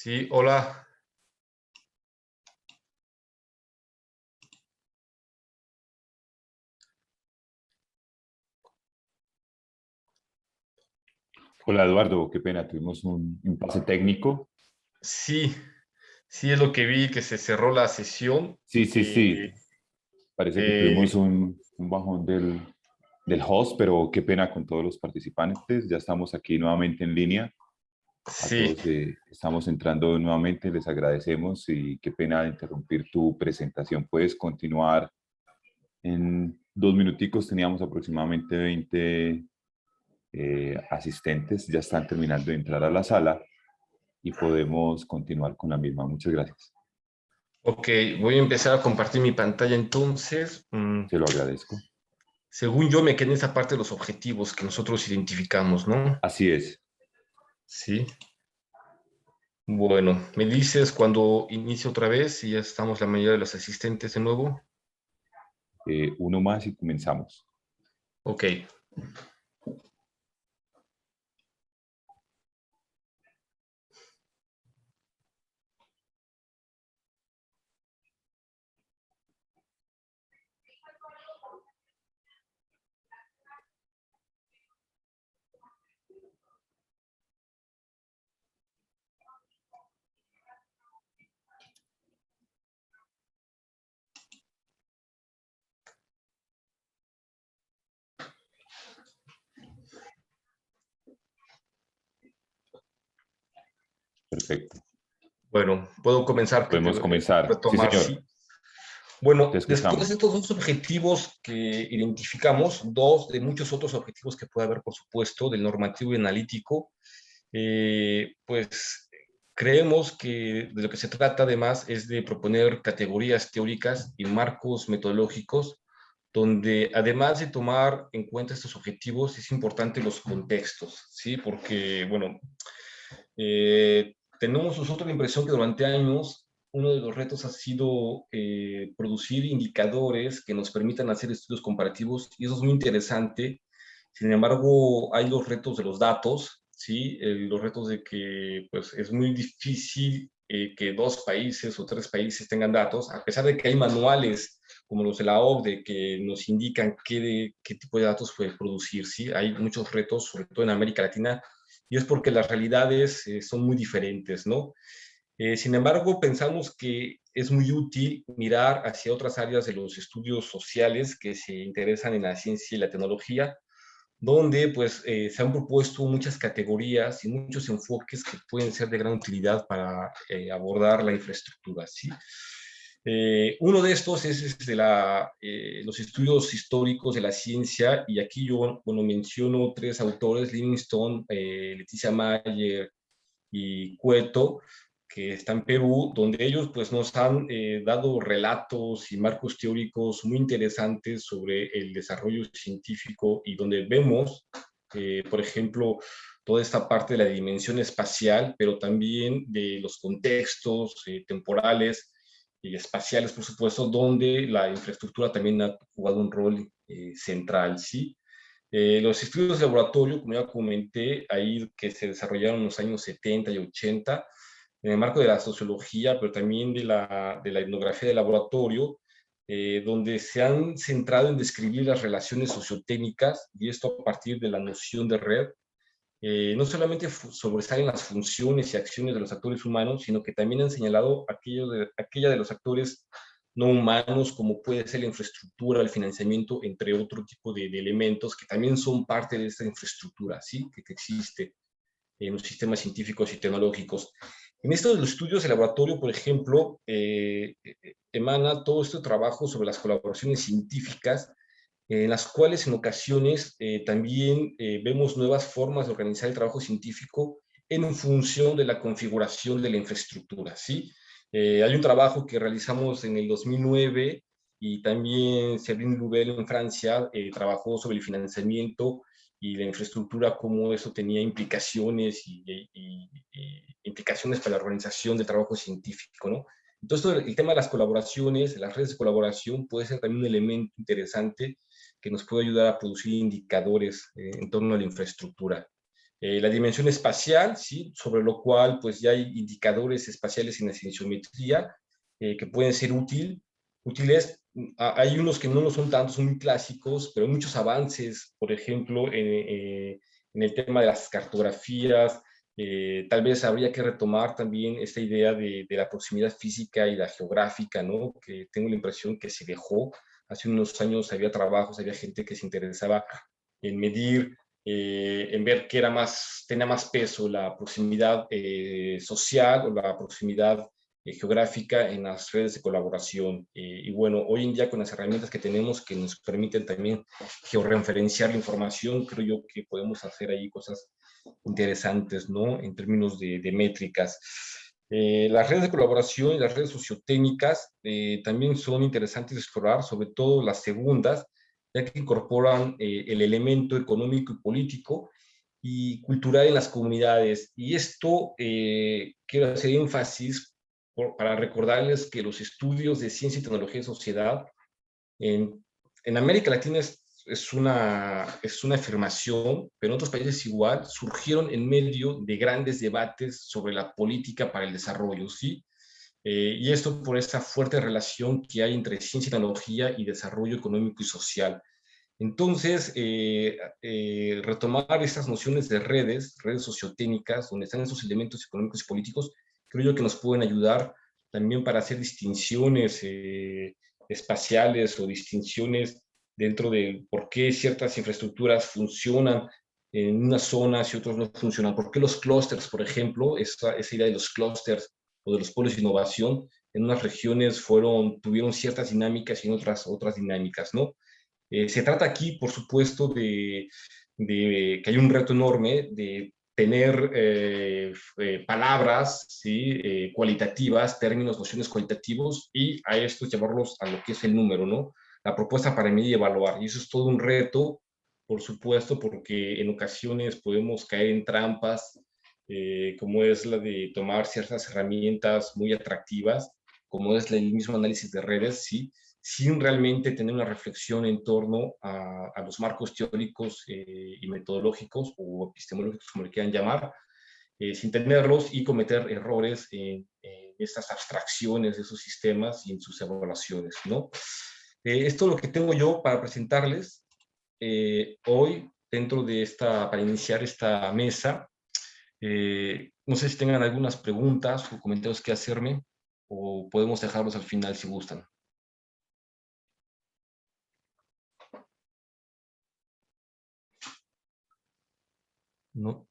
Sí, hola. Hola Eduardo, qué pena, tuvimos un impasse técnico. Sí, sí es lo que vi, que se cerró la sesión. Sí, sí, Eh, sí, parece que tuvimos eh, un bajón del host, pero qué pena con todos los participantes. Ya estamos aquí nuevamente en línea. A sí, todos estamos entrando nuevamente, les agradecemos y qué pena interrumpir tu presentación. Puedes continuar en 2 minuticos, teníamos aproximadamente 20 asistentes, ya están terminando de entrar a la sala y podemos continuar con la misma. Muchas gracias. ok, voy a empezar a compartir mi pantalla entonces. Se lo agradezco. Según yo me quedé en esa parte de los objetivos que nosotros identificamos, ¿no? Así es. Sí. Bueno, me dices cuando inicie otra vez y ya estamos la mayoría de los asistentes de nuevo. Uno más y comenzamos. Ok, Perfecto. bueno, puedo comenzar que te Podemos comenzar. Sí, retomar, señor. sí. Te Bueno, después de escuchamos. estos dos objetivos que identificamos, dos de muchos otros objetivos que puede haber, por supuesto, del normativo y analítico, pues creemos que de lo que se trata además es de proponer categorías teóricas y marcos metodológicos donde además de tomar en cuenta estos objetivos es importante los contextos, ¿sí? Porque, bueno, tenemos nosotros la impresión que durante años uno de los retos ha sido producir indicadores que nos permitan hacer estudios comparativos y eso es muy interesante. Sin embargo, hay los retos de los datos, ¿sí? Los retos de que pues, es muy difícil que dos países o tres países tengan datos, a pesar de que hay manuales como los de la OCDE que nos indican qué tipo de datos puede producir, ¿sí? Hay muchos retos, sobre todo en América Latina, y es porque las realidades son muy diferentes, ¿no? Sin embargo, pensamos que es muy útil mirar hacia otras áreas de los estudios sociales que se interesan en la ciencia y la tecnología, donde pues se han propuesto muchas categorías y muchos enfoques que pueden ser de gran utilidad para abordar la infraestructura, ¿sí? Uno de estos es de los estudios históricos de la ciencia, y aquí yo, bueno, menciono tres autores: Livingstone, Leticia Mayer y Cueto, que está en Perú, donde ellos pues nos han dado relatos y marcos teóricos muy interesantes sobre el desarrollo científico y donde vemos, por ejemplo, toda esta parte de la dimensión espacial, pero también de los contextos temporales y espaciales, por supuesto, donde la infraestructura también ha jugado un rol central, ¿sí? Los estudios de laboratorio, como ya comenté, ahí que se desarrollaron en los años 70 y 80, en el marco de la sociología, pero también de la etnografía de laboratorio, donde se han centrado en describir las relaciones sociotécnicas, y esto a partir de la noción de red. No solamente sobresalen las funciones y acciones de los actores humanos, sino que también han señalado aquella de los actores no humanos, como puede ser la infraestructura, el financiamiento, entre otro tipo de elementos que también son parte de esta infraestructura, ¿sí? Que existe en los sistemas científicos y tecnológicos. En estos de los estudios de laboratorio, por ejemplo, emana todo este trabajo sobre las colaboraciones científicas, en las cuales en ocasiones también vemos nuevas formas de organizar el trabajo científico en función de la configuración de la infraestructura, ¿sí? Hay un trabajo que realizamos en el 2009 y también Séverine Loubel en Francia trabajó sobre el financiamiento y la infraestructura, cómo eso tenía implicaciones y implicaciones para la organización del trabajo científico, ¿no? Entonces, el tema de las colaboraciones, las redes de colaboración, puede ser también un elemento interesante que nos puede ayudar a producir indicadores en torno a la infraestructura. La dimensión espacial, ¿sí? Sobre lo cual pues ya hay indicadores espaciales en la cienciometría que pueden ser útiles. Hay unos que no lo son tanto, son muy clásicos, pero hay muchos avances, por ejemplo, en el tema de las cartografías. Tal vez habría que retomar también esta idea de la proximidad física y la geográfica, ¿no? Que tengo la impresión que se dejó. Hace unos años había trabajos, había gente que se interesaba en medir, en ver qué era más, tenía más peso, la proximidad social o la proximidad geográfica en las redes de colaboración. Y bueno, hoy en día con las herramientas que tenemos que nos permiten también georreferenciar la información, creo yo que podemos hacer ahí cosas interesantes, ¿no? En términos de métricas. Las redes de colaboración y las redes sociotécnicas también son interesantes de explorar, sobre todo las segundas, ya que incorporan el elemento económico y político y cultural en las comunidades. Y esto quiero hacer énfasis para recordarles que los estudios de ciencia y tecnología y sociedad en América Latina es una afirmación, pero en otros países igual, surgieron en medio de grandes debates sobre la política para el desarrollo, ¿sí? Y esto por esta fuerte relación que hay entre ciencia y tecnología y desarrollo económico y social. Entonces, retomar estas nociones de redes sociotécnicas, donde están esos elementos económicos y políticos, creo yo que nos pueden ayudar también para hacer distinciones espaciales o distinciones dentro de por qué ciertas infraestructuras funcionan en unas zonas y otras no funcionan. ¿Por qué los clústeres, por ejemplo, esa idea de los clústeres o de los polos de innovación, en unas regiones tuvieron ciertas dinámicas y en otras dinámicas, ¿no? Se trata aquí, por supuesto, de que hay un reto enorme de tener palabras, ¿sí? Cualitativas, términos, nociones cualitativos, y a estos llevarlos a lo que es el número, ¿no? La propuesta para medir y evaluar. Y eso es todo un reto, por supuesto, porque en ocasiones podemos caer en trampas, como es la de tomar ciertas herramientas muy atractivas, como es el mismo análisis de redes, ¿sí? Sin realmente tener una reflexión en torno a los marcos teóricos y metodológicos o epistemológicos, como le quieran llamar, sin tenerlos y cometer errores en estas abstracciones de esos sistemas y en sus evaluaciones, ¿no? Esto es lo que tengo yo para presentarles hoy dentro de para iniciar esta mesa. No sé si tengan algunas preguntas o comentarios que hacerme o podemos dejarlos al final si gustan. No.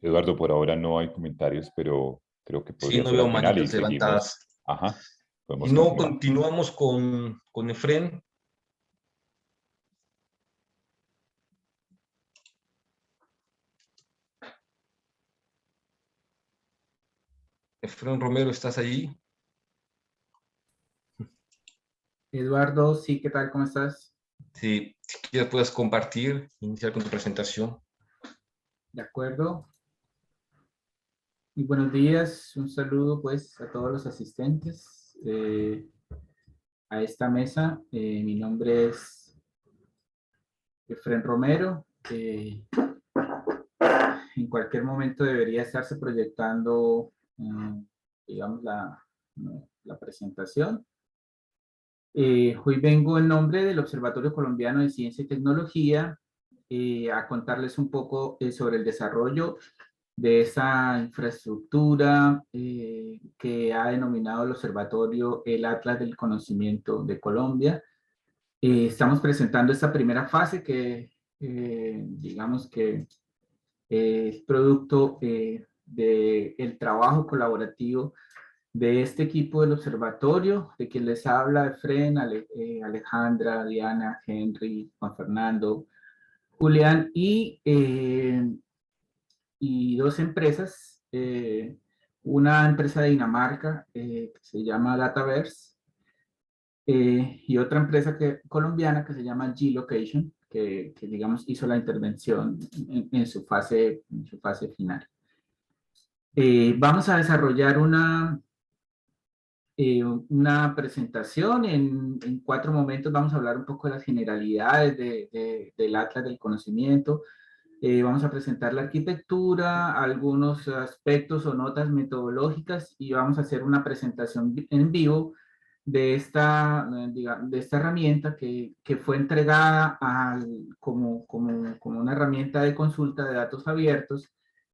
Eduardo, por ahora no hay comentarios, pero creo que Sí, podría no ser veo al final y manitas seguimos. levantadas. Ajá, Y podemos no continuar. continuamos con Efren. Efren Romero, ¿estás allí? Eduardo, sí, ¿qué tal? ¿Cómo estás? Sí, si quieres puedes compartir, iniciar con tu presentación. De acuerdo. Muy buenos días. Un saludo pues a todos los asistentes a esta mesa. Mi nombre es Efren Romero. En cualquier momento debería estarse proyectando, digamos, la presentación. Hoy vengo en nombre del Observatorio Colombiano de Ciencia y Tecnología a contarles un poco sobre el desarrollo de esa infraestructura que ha denominado el Observatorio el Atlas del Conocimiento de Colombia. Estamos presentando esta primera fase que digamos que es producto del trabajo colaborativo de este equipo del observatorio, de quien les habla Efren, Alejandra, Diana, Henry, Juan Fernando, Julián y dos empresas, una empresa de Dinamarca que se llama Dataverse y otra empresa colombiana que se llama G-Location, que digamos hizo la intervención en su fase final. Vamos a desarrollar una presentación en 4 momentos. Vamos a hablar un poco de las generalidades del Atlas del Conocimiento. Vamos a presentar la arquitectura, algunos aspectos o notas metodológicas y vamos a hacer una presentación en vivo de de esta herramienta que fue entregada como una herramienta de consulta de datos abiertos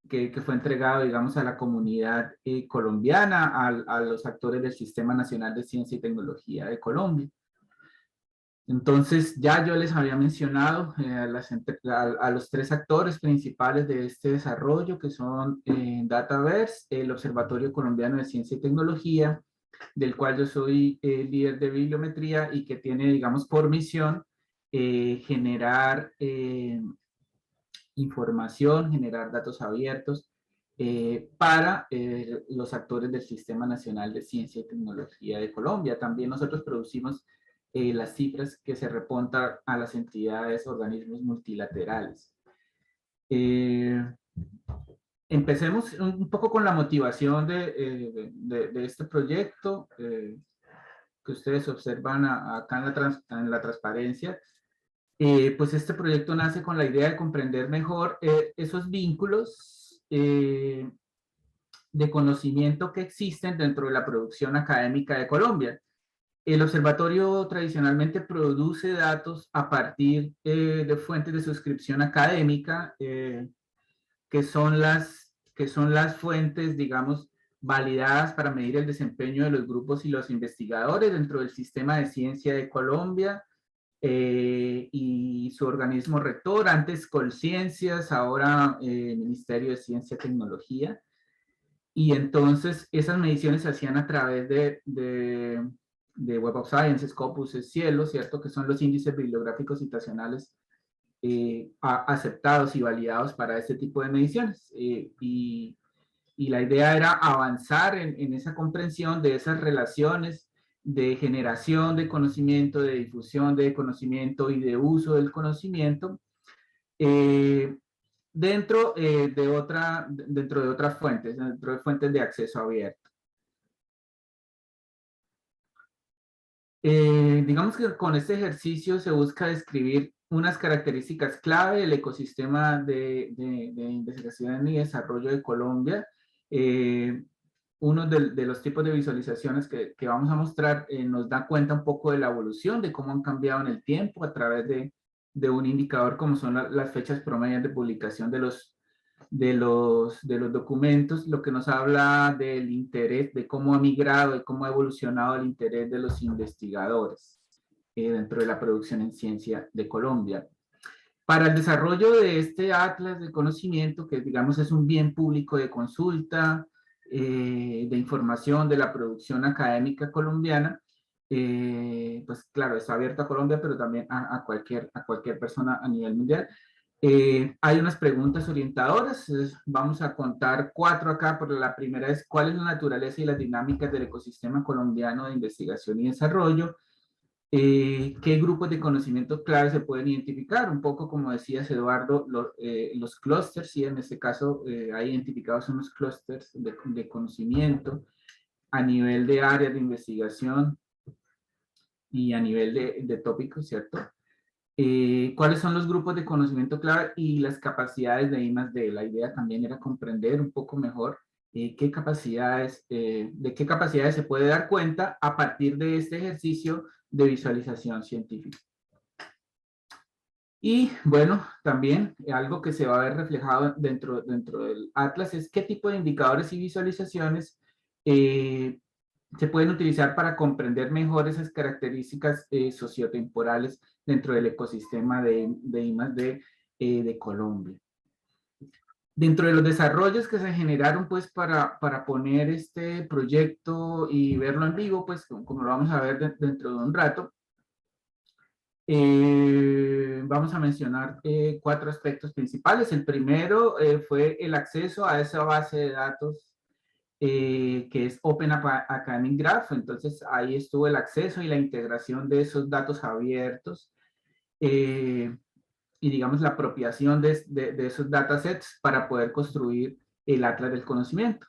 que fue entregado, digamos, a la comunidad colombiana, a los actores del Sistema Nacional de Ciencia y Tecnología de Colombia. Entonces, ya yo les había mencionado a los tres actores principales de este desarrollo, que son Dataverse, el Observatorio Colombiano de Ciencia y Tecnología, del cual yo soy líder de bibliometría y que tiene, digamos, por misión generar información, generar datos abiertos para los actores del Sistema Nacional de Ciencia y Tecnología de Colombia. También nosotros producimos las cifras que se reportan a las entidades, organismos multilaterales. Empecemos un poco con la motivación de este proyecto que ustedes observan acá en la transparencia. Pues este proyecto nace con la idea de comprender mejor esos vínculos de conocimiento que existen dentro de la producción académica de Colombia. El observatorio tradicionalmente produce datos a partir de fuentes de suscripción académica, que son las fuentes, digamos, validadas para medir el desempeño de los grupos y los investigadores dentro del sistema de ciencia de Colombia y su organismo rector, antes Colciencias, ahora Ministerio de Ciencia y Tecnología. Y entonces esas mediciones se hacían a través de Web of Science, Scopus, Cielo, ¿cierto? Que son los índices bibliográficos citacionales aceptados y validados para este tipo de mediciones. Y la idea era avanzar en esa comprensión de esas relaciones de generación de conocimiento, de difusión de conocimiento y de uso del conocimiento dentro de otras fuentes, dentro de fuentes de acceso abierto. Digamos que con este ejercicio se busca describir unas características clave del ecosistema de investigación y desarrollo de Colombia. Uno de los tipos de visualizaciones que vamos a mostrar nos da cuenta un poco de la evolución, de cómo han cambiado en el tiempo a través de un indicador como son las fechas promedias de publicación de los documentos, lo que nos habla del interés, de cómo ha migrado y cómo ha evolucionado el interés de los investigadores dentro de la producción en ciencia de Colombia. Para el desarrollo de este atlas de conocimiento, que digamos es un bien público de consulta, de información de la producción académica colombiana, pues claro, está abierto a Colombia, pero también a cualquier persona a nivel mundial. Hay unas preguntas orientadoras, vamos a contar 4 acá, porque la primera es ¿cuál es la naturaleza y las dinámicas del ecosistema colombiano de investigación y desarrollo? ¿Qué grupos de conocimiento clave se pueden identificar? Un poco como decías, Eduardo, los clústeres, y en este caso hay identificados unos clústeres de conocimiento a nivel de áreas de investigación y a nivel de tópicos, ¿cierto? ¿Cuáles son los grupos de conocimiento clave y las capacidades de I+D? La idea también era comprender un poco mejor de qué capacidades se puede dar cuenta a partir de este ejercicio de visualización científica. Y bueno, también algo que se va a ver reflejado dentro del Atlas es qué tipo de indicadores y visualizaciones se pueden utilizar para comprender mejor esas características sociotemporales dentro del ecosistema de I+D de Colombia. Dentro de los desarrollos que se generaron pues para poner este proyecto y verlo en vivo, pues como lo vamos a ver dentro de un rato, vamos a mencionar 4 aspectos principales. El primero fue el acceso a esa base de datos que es Open Academic Graph. Entonces ahí estuvo el acceso y la integración de esos datos abiertos y digamos la apropiación de esos datasets para poder construir el Atlas del Conocimiento.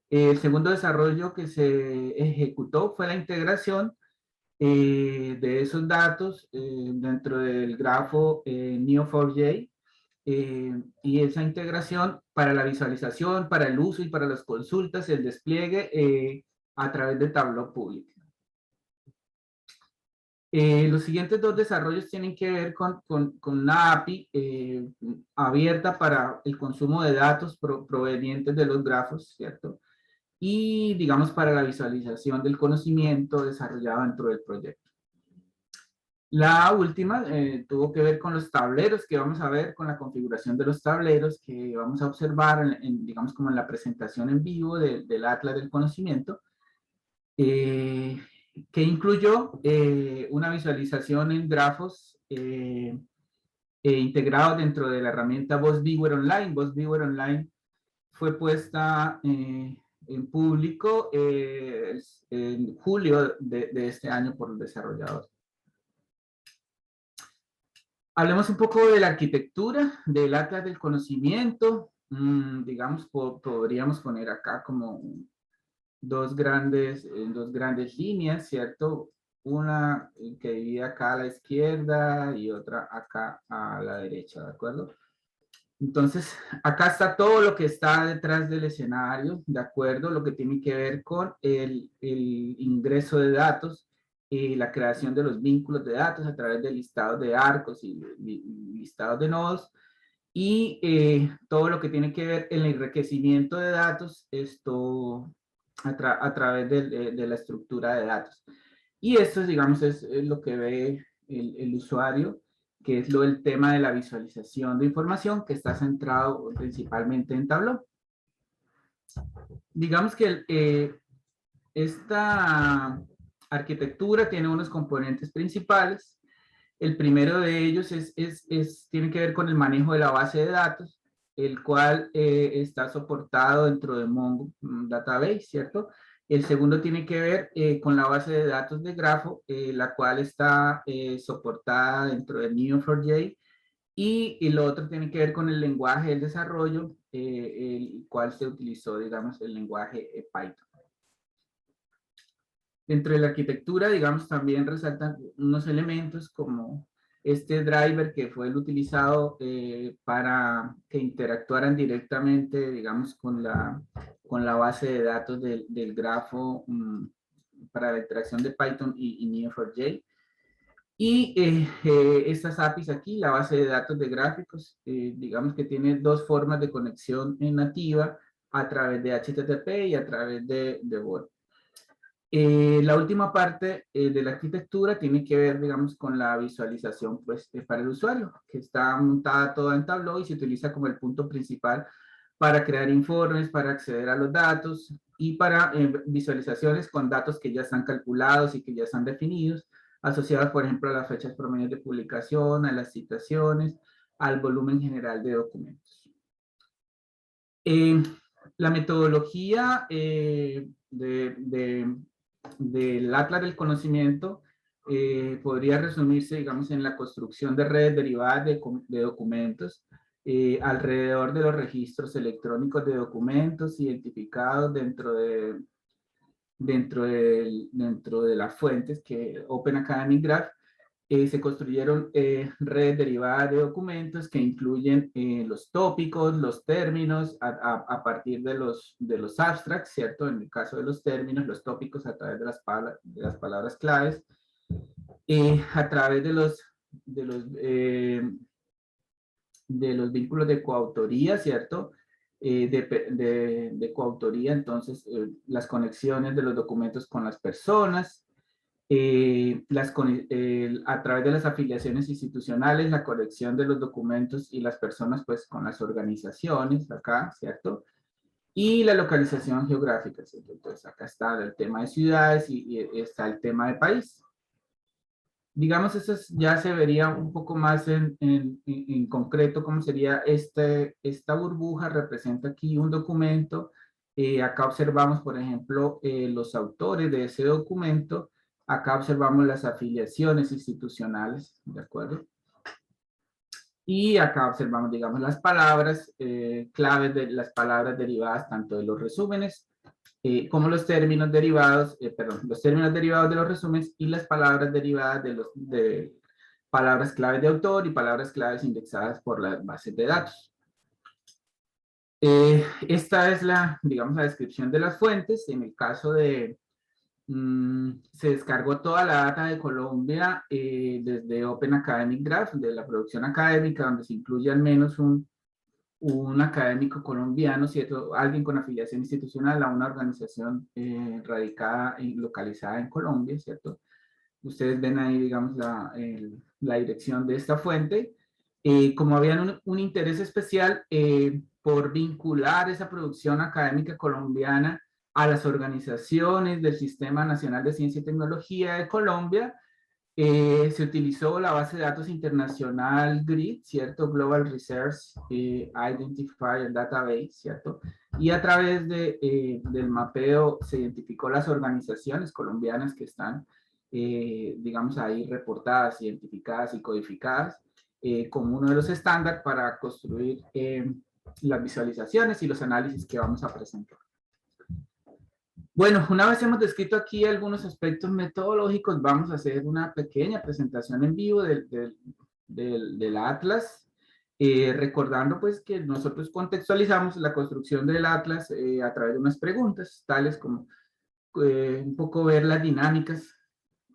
El segundo desarrollo que se ejecutó fue la integración de esos datos dentro del grafo Neo4j y esa integración para la visualización, para el uso y para las consultas, el despliegue a través de Tableau Public. Los siguientes dos desarrollos tienen que ver con una API abierta para el consumo de datos provenientes de los grafos, ¿cierto? Y, digamos, para la visualización del conocimiento desarrollado dentro del proyecto. La última tuvo que ver con los tableros que vamos a ver, con la configuración de los tableros que vamos a observar, digamos, como en la presentación en vivo del Atlas del Conocimiento, que incluyó una visualización en grafos integrados dentro de la herramienta VozViewer Online. VozViewer Online fue puesta en público en julio de este año por el desarrollador. Hablemos un poco de la arquitectura del Atlas del Conocimiento. Digamos, podríamos poner acá como dos grandes líneas, ¿cierto? Una que divide acá a la izquierda y otra acá a la derecha, ¿de acuerdo? Entonces, acá está todo lo que está detrás del escenario, ¿de acuerdo? Lo que tiene que ver con el ingreso de datos, la creación de los vínculos de datos a través de listados de arcos y listados de nodos, y todo lo que tiene que ver el enriquecimiento de datos, esto a través de la estructura de datos. Y esto, digamos, es lo que ve el usuario, que es el tema de la visualización de información, que está centrado principalmente en Tableau. Digamos que esta arquitectura tiene unos componentes principales. El primero de ellos tiene que ver con el manejo de la base de datos, el cual está soportado dentro de Mongo Database, ¿cierto? El segundo tiene que ver con la base de datos de grafo, la cual está soportada dentro de Neo4j, y lo otro tiene que ver con el lenguaje del desarrollo, el cual se utilizó, digamos, el lenguaje Python. Dentro de la arquitectura, digamos, también resaltan unos elementos como este driver que fue el utilizado para que interactuaran directamente, digamos, con la base de datos del grafo para la interacción de Python y Neo4j. Y estas APIs aquí, la base de datos de gráficos, digamos que tiene dos formas de conexión nativa, a través de HTTP y a través de Word. La última parte de la arquitectura tiene que ver, digamos, con la visualización pues, para el usuario, que está montada toda en Tableau y se utiliza como el punto principal para crear informes, para acceder a los datos y para visualizaciones con datos que ya están calculados y que ya están definidos, asociados, por ejemplo, a las fechas promedio de publicación, a las citaciones, al volumen general de documentos. La metodología del Atlas del Conocimiento podría resumirse, digamos, en la construcción de redes derivadas de documentos alrededor de los registros electrónicos de documentos identificados dentro de las fuentes que Open Academic Graph. Se construyeron redes derivadas de documentos que incluyen los tópicos, los términos, a partir de los abstracts, ¿cierto? En el caso de los términos, los tópicos a través de las palabras claves, a través de los vínculos de coautoría, ¿cierto? De coautoría, entonces, las conexiones de los documentos con las personas, a través de las afiliaciones institucionales, la conexión de los documentos y las personas pues con las organizaciones acá, ¿cierto? Y la localización geográfica, ¿cierto? Entonces acá está el tema de ciudades y está el tema de país. Digamos, eso ya se vería un poco más en concreto cómo sería esta burbuja. Representa aquí un documento. Acá observamos, por ejemplo, los autores de ese documento. Acá observamos las afiliaciones institucionales, ¿de acuerdo? Y acá observamos, digamos, las palabras claves, las palabras derivadas tanto de los resúmenes como los términos derivados, los términos derivados de los resúmenes y las palabras derivadas palabras claves de autor y palabras claves indexadas por las bases de datos. Esta es digamos, la descripción de las fuentes. En el caso de, se descargó toda la data de Colombia desde Open Academic Graph, de la producción académica, donde se incluye al menos un académico colombiano, ¿cierto? Alguien con afiliación institucional a una organización radicada y localizada en Colombia, ¿cierto? Ustedes ven ahí, digamos, la dirección de esta fuente. Como habían un interés especial por vincular esa producción académica colombiana a las organizaciones del Sistema Nacional de Ciencia y Tecnología de Colombia, se utilizó la base de datos internacional GRID, ¿cierto? Global Research Identifier Database, ¿cierto? Y a través del mapeo se identificó las organizaciones colombianas que están, digamos, ahí reportadas, identificadas y codificadas como uno de los estándares para construir las visualizaciones y los análisis que vamos a presentar. Bueno, una vez hemos descrito aquí algunos aspectos metodológicos, vamos a hacer una pequeña presentación en vivo del Atlas, recordando pues que nosotros contextualizamos la construcción del Atlas a través de unas preguntas, tales como un poco ver las dinámicas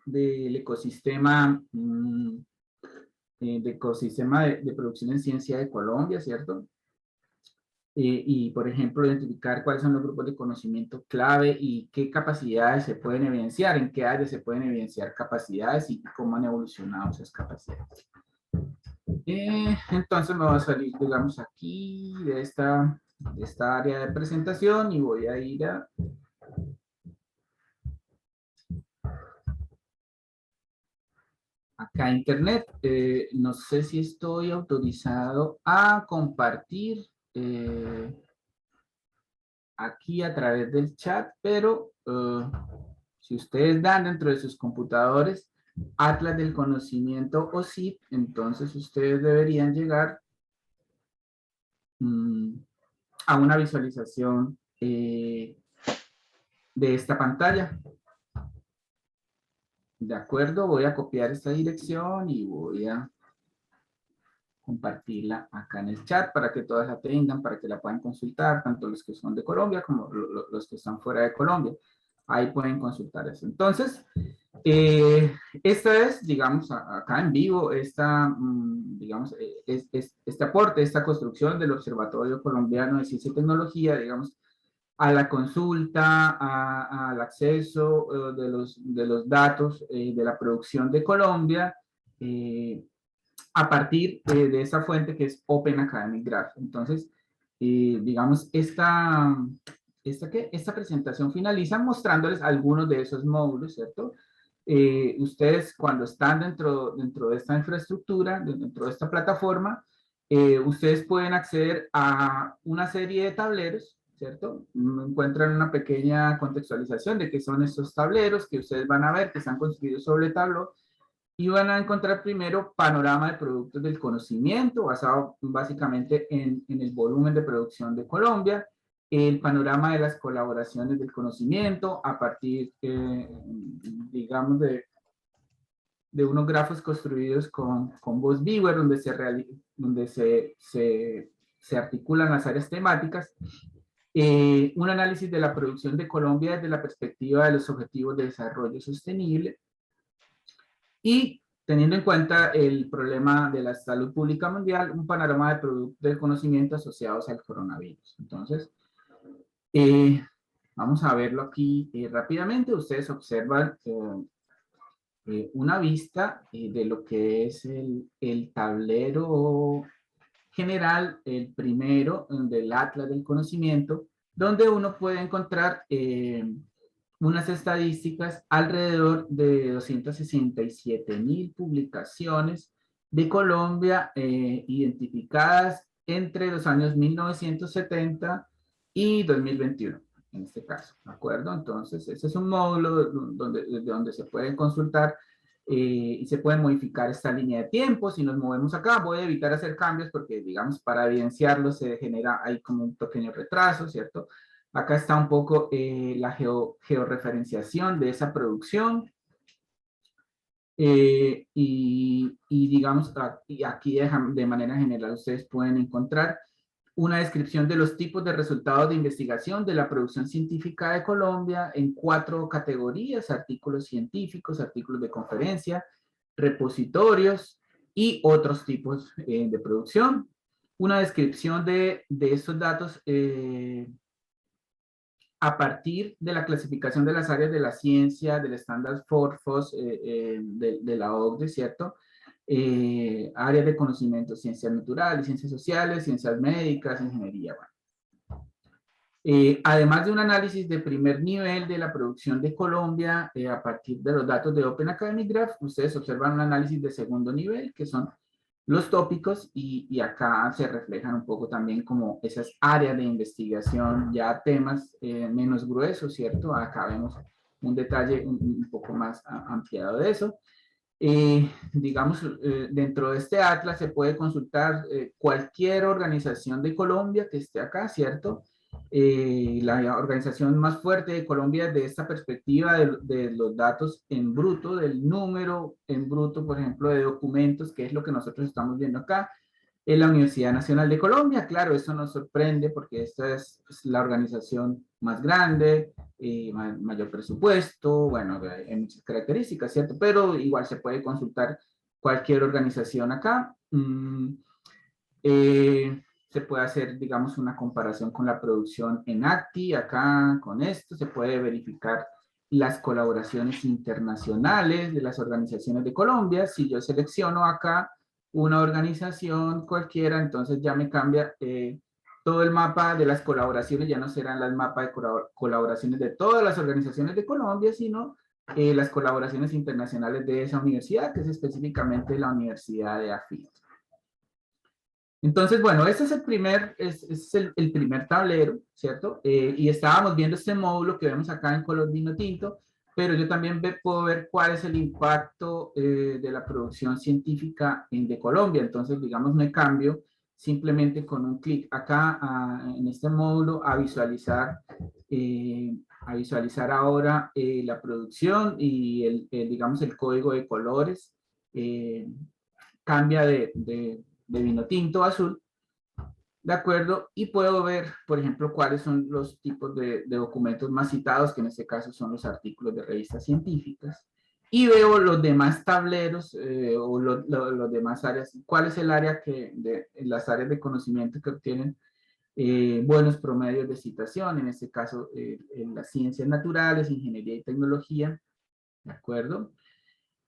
del ecosistema, de producción en ciencia de Colombia, ¿cierto? Y, por ejemplo, identificar cuáles son los grupos de conocimiento clave y qué capacidades se pueden evidenciar, en qué áreas se pueden evidenciar capacidades y cómo han evolucionado esas capacidades. Entonces me voy a salir, digamos, aquí de esta área de presentación y voy a ir acá a Internet. No sé si estoy autorizado a compartir aquí a través del chat, pero si ustedes dan dentro de sus computadores Atlas del Conocimiento o ZIP, entonces ustedes deberían llegar a una visualización de esta pantalla. De acuerdo, voy a copiar esta dirección y voy a compartirla acá en el chat para que todas la tengan, para que la puedan consultar, tanto los que son de Colombia como los que están fuera de Colombia. Ahí pueden consultar eso. Entonces, esta es, digamos, acá en vivo, digamos, este aporte, esta construcción del Observatorio Colombiano de Ciencia y Tecnología, digamos, a la consulta, al acceso de los datos de la producción de Colombia, a partir de esa fuente que es Open Academic Graph. Entonces, digamos, esta presentación finaliza mostrándoles algunos de esos módulos, ¿cierto? Ustedes cuando están dentro de esta infraestructura, dentro de esta plataforma, ustedes pueden acceder a una serie de tableros, ¿cierto? Encuentran una pequeña contextualización de qué son estos tableros que ustedes van a ver, que están construidos sobre Tableau, y van a encontrar primero panorama de productos del conocimiento, basado básicamente en el volumen de producción de Colombia, el panorama de las colaboraciones del conocimiento a partir, digamos, de unos grafos construidos con VosViewer, donde se articulan las áreas temáticas, un análisis de la producción de Colombia desde la perspectiva de los objetivos de desarrollo sostenible, y teniendo en cuenta el problema de la salud pública mundial, un panorama de productos del conocimiento asociados al coronavirus. Entonces, vamos a verlo aquí rápidamente. Ustedes observan una vista de lo que es el tablero general, el primero del Atlas del Conocimiento, donde uno puede encontrar unas estadísticas alrededor de 267,000 publicaciones de Colombia identificadas entre los años 1970 y 2021, en este caso, ¿de acuerdo? Entonces, ese es un módulo desde donde se pueden consultar y se puede modificar esta línea de tiempo. Si nos movemos acá, voy a evitar hacer cambios porque, digamos, para evidenciarlo se genera ahí como un pequeño retraso, ¿cierto? Acá está un poco la georreferenciación de esa producción. Y digamos, aquí de manera general ustedes pueden encontrar una descripción de los tipos de resultados de investigación de la producción científica de Colombia en 4 categorías: artículos científicos, artículos de conferencia, repositorios y otros tipos de producción. Una descripción de estos datos a partir de la clasificación de las áreas de la ciencia, del estándar FORFOS de la OCDE, ¿cierto? Áreas de conocimiento, ciencias naturales, ciencias sociales, ciencias médicas, ingeniería. Bueno. Además de un análisis de primer nivel de la producción de Colombia a partir de los datos de Open Academic Graph, ustedes observan un análisis de segundo nivel, que son los tópicos, y acá se reflejan un poco también como esas áreas de investigación, ya temas menos gruesos, ¿cierto? Acá vemos un detalle un poco más ampliado de eso. Digamos, dentro de este atlas se puede consultar cualquier organización de Colombia que esté acá, ¿cierto? La organización más fuerte de Colombia desde esta perspectiva de los datos en bruto, del número en bruto, por ejemplo, de documentos, que es lo que nosotros estamos viendo acá, es la Universidad Nacional de Colombia. Claro, eso nos sorprende porque esta es la organización más grande, mayor presupuesto, bueno, hay muchas características, ¿cierto? Pero igual se puede consultar cualquier organización acá. Se puede hacer, digamos, una comparación con la producción en ACTI, acá con esto, se puede verificar las colaboraciones internacionales de las organizaciones de Colombia. Si yo selecciono acá una organización cualquiera, entonces ya me cambia todo el mapa de las colaboraciones, ya no serán las mapas de colaboraciones de todas las organizaciones de Colombia, sino las colaboraciones internacionales de esa universidad, que es específicamente la Universidad de AFIT. Entonces, bueno, este es el primer, el primer tablero, ¿cierto? Y estábamos viendo este módulo que vemos acá en color vino tinto, pero yo también puedo ver cuál es el impacto de la producción científica de Colombia. Entonces, digamos, me cambio simplemente con un clic acá en este módulo a visualizar ahora la producción y digamos, el código de colores cambia de vino tinto a azul, ¿de acuerdo? Y puedo ver, por ejemplo, cuáles son los tipos de documentos más citados, que en este caso son los artículos de revistas científicas. Y veo los demás tableros o los demás áreas. ¿Cuál es el área las áreas de conocimiento que obtienen buenos promedios de citación? En este caso, en las ciencias naturales, ingeniería y tecnología, ¿de acuerdo?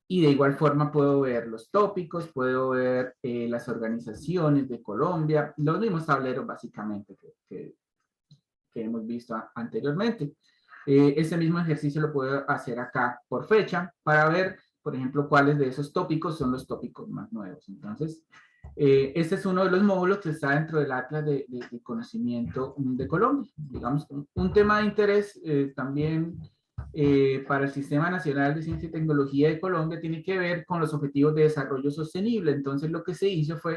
Y de igual forma puedo ver los tópicos, puedo ver las organizaciones de Colombia, los mismos tableros básicamente que hemos visto anteriormente. Ese mismo ejercicio lo puedo hacer acá por fecha para ver, por ejemplo, cuáles de esos tópicos son los tópicos más nuevos. Entonces, este es uno de los módulos que está dentro del Atlas de Conocimiento de Colombia. Digamos, un tema de interés también para el Sistema Nacional de Ciencia y Tecnología de Colombia tiene que ver con los objetivos de desarrollo sostenible. Entonces, lo que se hizo fue,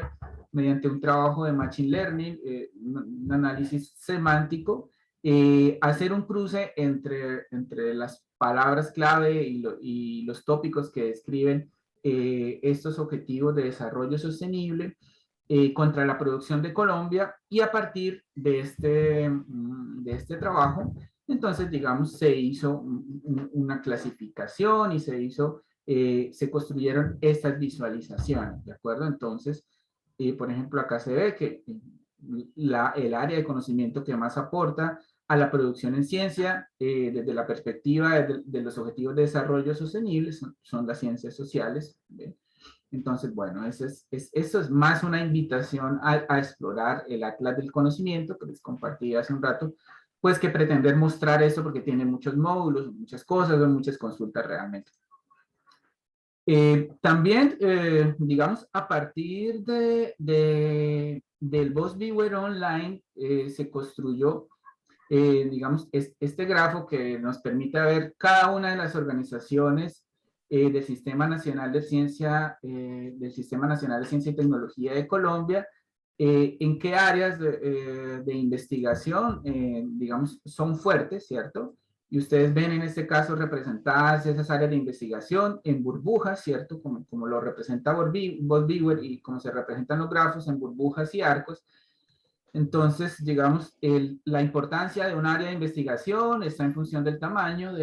mediante un trabajo de Machine Learning, un análisis semántico, hacer un cruce entre las palabras clave y los tópicos que describen estos objetivos de desarrollo sostenible contra la producción de Colombia, y a partir de este trabajo, entonces, digamos, se hizo una clasificación y se construyeron estas visualizaciones, ¿de acuerdo? Entonces, por ejemplo, acá se ve que el área de conocimiento que más aporta a la producción en ciencia, desde la perspectiva de los objetivos de desarrollo sostenible, son las ciencias sociales. ¿Bien? Entonces, bueno, eso es más una invitación a explorar el Atlas del Conocimiento que les compartí hace un rato, pues que pretender mostrar eso porque tiene muchos módulos, muchas cosas, muchas consultas realmente. También, digamos, a partir del BOSBeaver Online se construyó, digamos, este grafo que nos permite ver cada una de las organizaciones del Sistema Nacional de Ciencia, y Tecnología de Colombia, en qué áreas de investigación, digamos, son fuertes, ¿cierto? Y ustedes ven en este caso representadas esas áreas de investigación en burbujas, ¿cierto? Como lo representa Boltbiwer y como se representan los grafos en burbujas y arcos. Entonces, digamos, la importancia de un área de investigación está en función del tamaño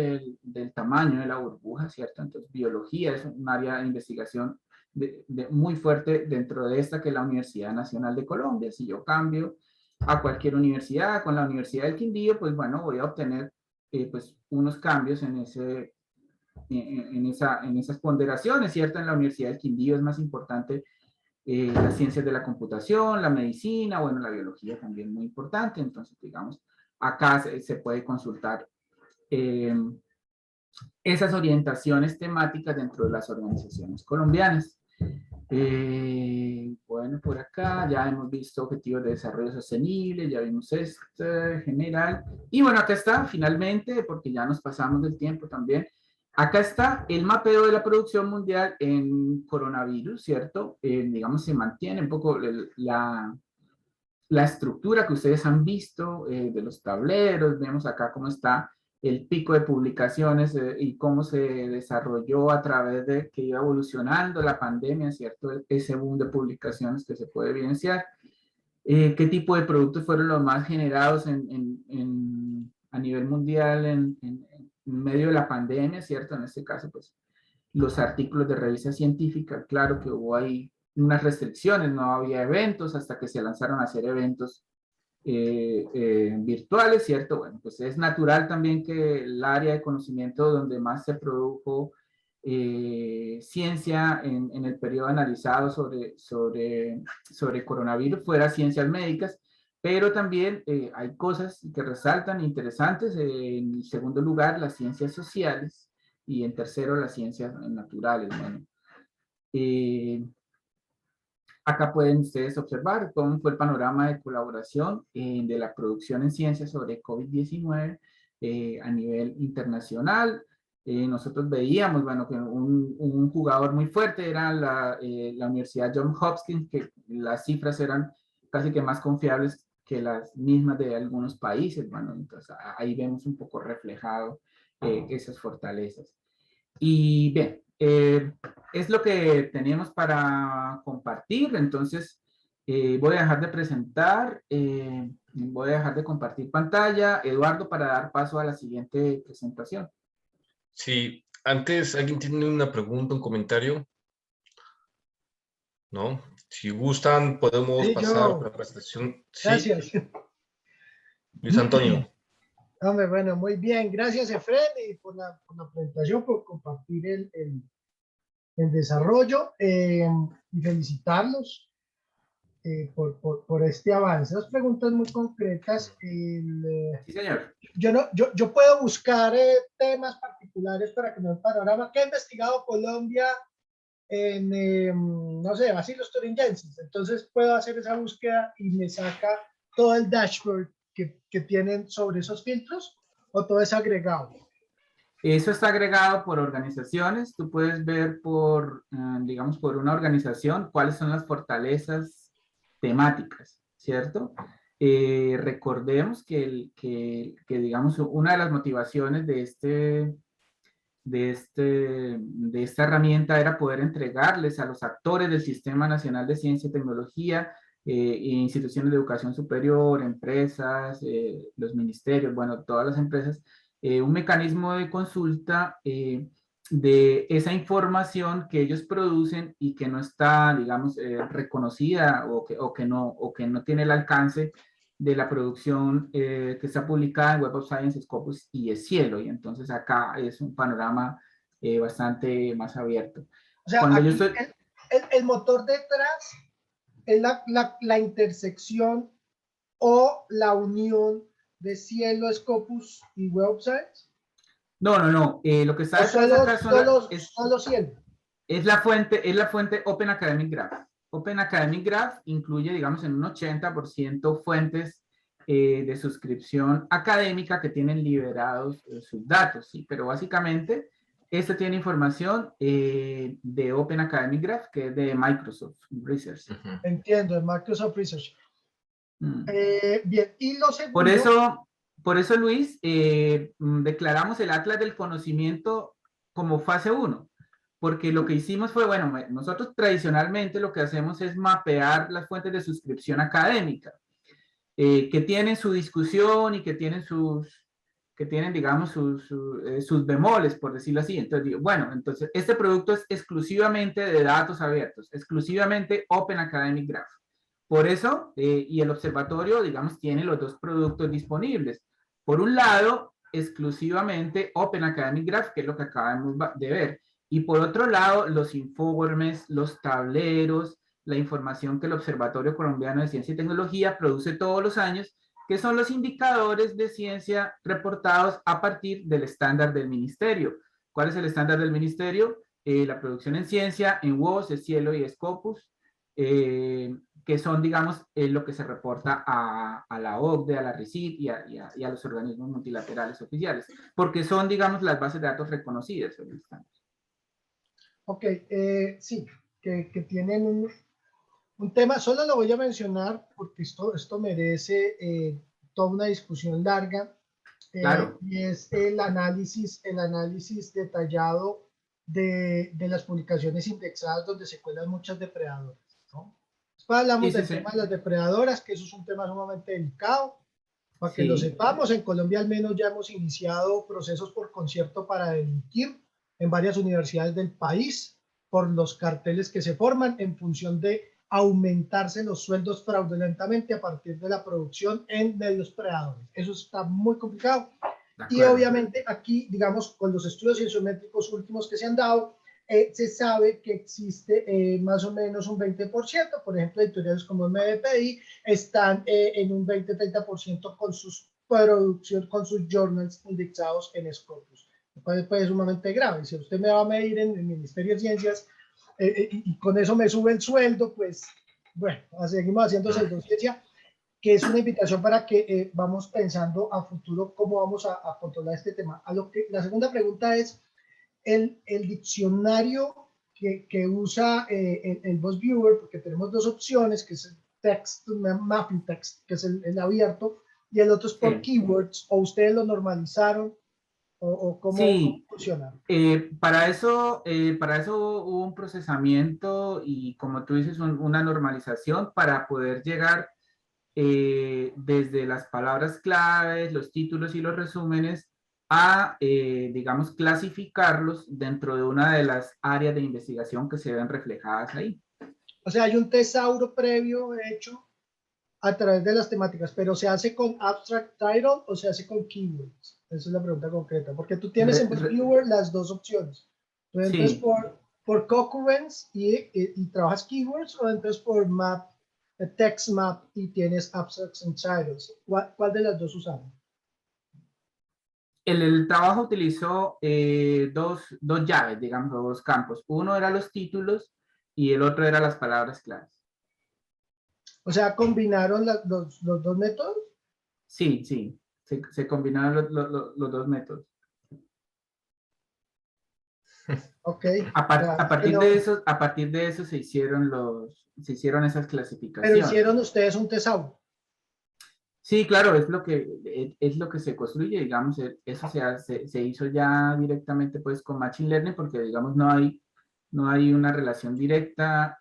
tamaño de la burbuja, ¿cierto? Entonces, biología es un área de investigación muy fuerte dentro de esta que es la Universidad Nacional de Colombia. Si yo cambio a cualquier universidad, con la Universidad del Quindío, pues bueno, voy a obtener pues unos cambios en esas ponderaciones, ¿cierto? En la Universidad del Quindío es más importante las ciencias de la computación, la medicina, bueno, la biología también muy importante. Entonces, digamos, acá se puede consultar esas orientaciones temáticas dentro de las organizaciones colombianas. Bueno, por acá ya hemos visto objetivos de desarrollo sostenible, ya vimos este general. Y bueno, acá está, finalmente, porque ya nos pasamos del tiempo también. Acá está el mapeo de la producción mundial en coronavirus, ¿cierto? Digamos, se mantiene un poco la estructura que ustedes han visto de los tableros. Vemos acá cómo está el pico de publicaciones y cómo se desarrolló a través de que iba evolucionando la pandemia, ¿cierto? Ese boom de publicaciones que se puede evidenciar. ¿Qué tipo de productos fueron los más generados a nivel mundial en medio de la pandemia, ¿cierto? En este caso, pues, los artículos de revista científica, claro que hubo ahí unas restricciones, no había eventos hasta que se lanzaron a hacer eventos virtuales, ¿cierto? Bueno, pues es natural también que el área de conocimiento donde más se produjo ciencia en el periodo analizado sobre coronavirus fuera ciencias médicas, pero también hay cosas que resaltan interesantes. En segundo lugar, las ciencias sociales y en tercero, las ciencias naturales. Bueno, acá pueden ustedes observar cómo fue el panorama de colaboración de la producción en ciencias sobre COVID-19 a nivel internacional. Nosotros veíamos, bueno, que un jugador muy fuerte era la Universidad Johns Hopkins, que las cifras eran casi que más confiables que las mismas de algunos países. Bueno, entonces ahí vemos un poco reflejado esas fortalezas. Y bien, es lo que teníamos para compartir. Entonces, voy a dejar de presentar, voy a dejar de compartir pantalla, Eduardo, para dar paso a la siguiente presentación. Sí, antes, ¿alguien tiene una pregunta, un comentario? ¿No? Si gustan, podemos Sí, pasar yo. por la presentación. Sí, Gracias. Luis Antonio. Hombre, bueno, muy bien. Gracias, Efren, y por la presentación, por compartir el desarrollo y felicitarlos por este avance. Dos preguntas muy concretas. Sí, señor. Yo puedo buscar temas particulares para que me dé un panorama. ¿Qué ha investigado Colombia en, no sé, bacilos thuringiensis? Entonces puedo hacer esa búsqueda y me saca todo el dashboard que tienen sobre esos filtros, o todo es agregado. Eso está agregado por organizaciones. Tú puedes ver digamos, por una organización cuáles son las fortalezas temáticas, ¿cierto? Recordemos que, digamos, una de las motivaciones de esta herramienta era poder entregarles a los actores del Sistema Nacional de Ciencia y Tecnología, instituciones de educación superior, empresas, los ministerios, bueno, todas las empresas, un mecanismo de consulta de esa información que ellos producen y que no está, digamos, reconocida o que no tiene el alcance de la producción que está publicada en Web of Science, Scopus y ESCIELO. Y entonces acá es un panorama bastante más abierto. O sea, Cuando aquí yo estoy... el motor detrás es la intersección o la unión de Cielo, Scopus y Web of Science. No. Lo que está detrás acá solo Cielo. Es la fuente Open Academic Graph. Open Academic Graph incluye, digamos, en un 80% fuentes de suscripción académica que tienen liberados sus datos, ¿sí? Pero básicamente, esto tiene información de Open Academic Graph, que es de Microsoft Research. Entiendo, de Microsoft Research. Bien, y lo segundo... Por eso, por eso, Luis, declaramos el Atlas del Conocimiento como fase 1, porque lo que hicimos fue, bueno, nosotros tradicionalmente lo que hacemos es mapear las fuentes de suscripción académica, que tienen su discusión y que tienen, digamos, sus bemoles, por decirlo así. Entonces digo, bueno, entonces este producto es exclusivamente de datos abiertos, exclusivamente Open Academic Graph. Por eso, y el observatorio, digamos, tiene los dos productos disponibles. Por un lado, exclusivamente Open Academic Graph, que es lo que acabamos de ver. Y por otro lado, los informes, los tableros, la información que el Observatorio Colombiano de Ciencia y Tecnología produce todos los años, que son los indicadores de ciencia reportados a partir del estándar del ministerio. ¿Cuál es el estándar del ministerio? La producción en ciencia, en WOS, Cielo y Scopus, que son, digamos, lo que se reporta a la OCDE, a la RICID y a los organismos multilaterales oficiales, porque son, digamos, las bases de datos reconocidas. Ok, sí, que tienen un tema, solo lo voy a mencionar porque esto merece toda una discusión larga, Claro. y es el análisis detallado de las publicaciones indexadas donde se cuelan muchas depredadoras, ¿no? Después hablamos Sí, sí, del sí. tema de las depredadoras, que eso es un tema sumamente delicado. Para que lo Sí. sepamos, en Colombia al menos ya hemos iniciado procesos por concierto para delinquir en varias universidades del país por los carteles que se forman en función de aumentarse los sueldos fraudulentamente a partir de la producción en medios predadores. Eso está muy complicado. De Y acuerdo. obviamente aquí, digamos, con los estudios cienciométricos últimos que se han dado, se sabe que existe más o menos un 20%, por ejemplo, editoriales como MDPI están en un 20-30% con sus producción, con sus journals indexados en Scopus. Puede ser sumamente grave. Si usted me va a medir en el Ministerio de Ciencias y con eso me sube el sueldo, pues bueno, seguimos haciendo pseudociencia, que es una invitación para que vamos pensando a futuro cómo vamos a controlar este tema. La segunda pregunta es, el diccionario que usa el Boss Viewer, porque tenemos dos opciones, que es el text, mapping text, que es el abierto, y el otro es por keywords, o ustedes lo normalizaron, o cómo Sí, funciona. para eso hubo un procesamiento y, como tú dices, una normalización para poder llegar desde las palabras claves, los títulos y los resúmenes a, digamos, clasificarlos dentro de una de las áreas de investigación que se ven reflejadas ahí. O sea, hay un tesauro previo hecho a través de las temáticas, pero ¿se hace con abstract title o se hace con keywords? Esa es la pregunta concreta, porque tú tienes en Viewer las dos opciones. Tú entras Sí. por concurrence y trabajas keywords, o entras por map, text map, y tienes abstracts and titles. ¿Cuál de las dos usamos? El trabajo utilizó dos llaves, digamos, o dos campos. Uno era los títulos y el otro era las palabras claves. O sea, combinaron los dos métodos. Sí, sí, se combinaron los dos métodos. Ok. A partir de eso se hicieron esas Pero clasificaciones. hicieron ustedes un tesauro. Sí, claro, es lo que se construye, digamos, eso se hizo ya directamente pues con Machine Learning, porque digamos no hay una relación directa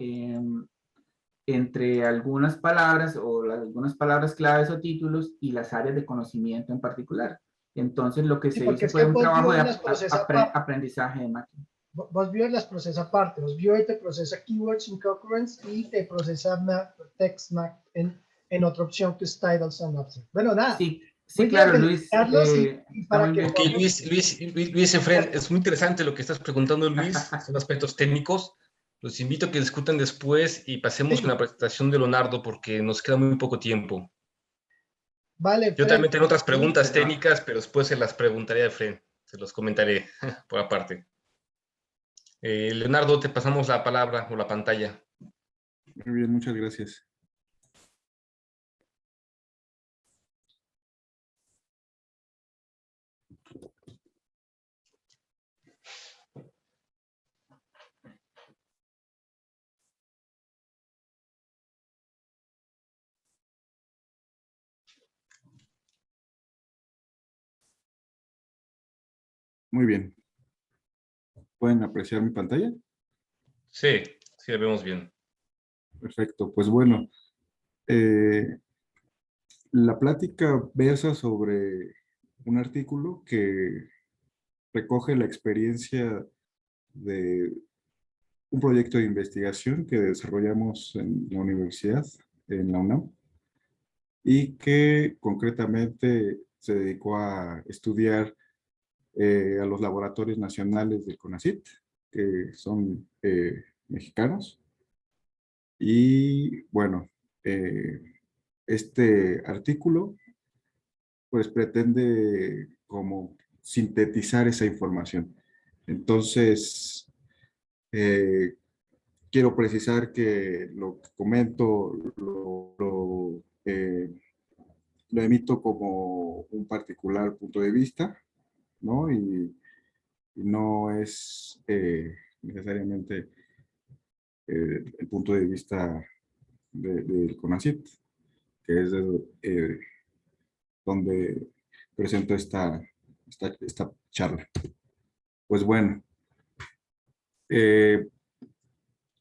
entre algunas palabras o algunas palabras claves o títulos y las áreas de conocimiento en particular. Entonces lo que Sí, se porque hizo es que fue un trabajo de las procesa aparte. aprendizaje de máquina. Viewer las procesa aparte. Viewer te procesa keywords in concurrence y te procesa text map en otra opción que es titles and abstract. Bueno, nada. Sí, Muy sí, bien, claro, Luis, felicitarlos y está para muy que bien. Ok, podamos... Luis Efren, es muy interesante lo que estás preguntando, Luis. Son aspectos técnicos. Los invito a que discutan después y pasemos con Sí, la presentación de Leonardo porque nos queda muy poco tiempo. vale, Yo Fred. también tengo otras preguntas Pero, técnicas, pero después se las preguntaré a Efren. Se los comentaré por aparte. Leonardo, te pasamos la palabra o la pantalla. Muy bien, muchas gracias. Muy bien. ¿Pueden apreciar mi pantalla? Sí, sí, la vemos bien. Perfecto. Pues bueno, la plática versa sobre un artículo que recoge la experiencia de un proyecto de investigación que desarrollamos en la universidad, en la UNAM, y que concretamente se dedicó a estudiar a los laboratorios nacionales del CONACYT, que son mexicanos. Y bueno, eh, este artículo pues pretende como sintetizar esa información. Entonces, eh, quiero precisar que lo que comento lo emito como un particular punto de vista, ¿no? Y no es necesariamente el punto de vista del CONACYT, que es donde presento esta charla. Pues bueno, eh,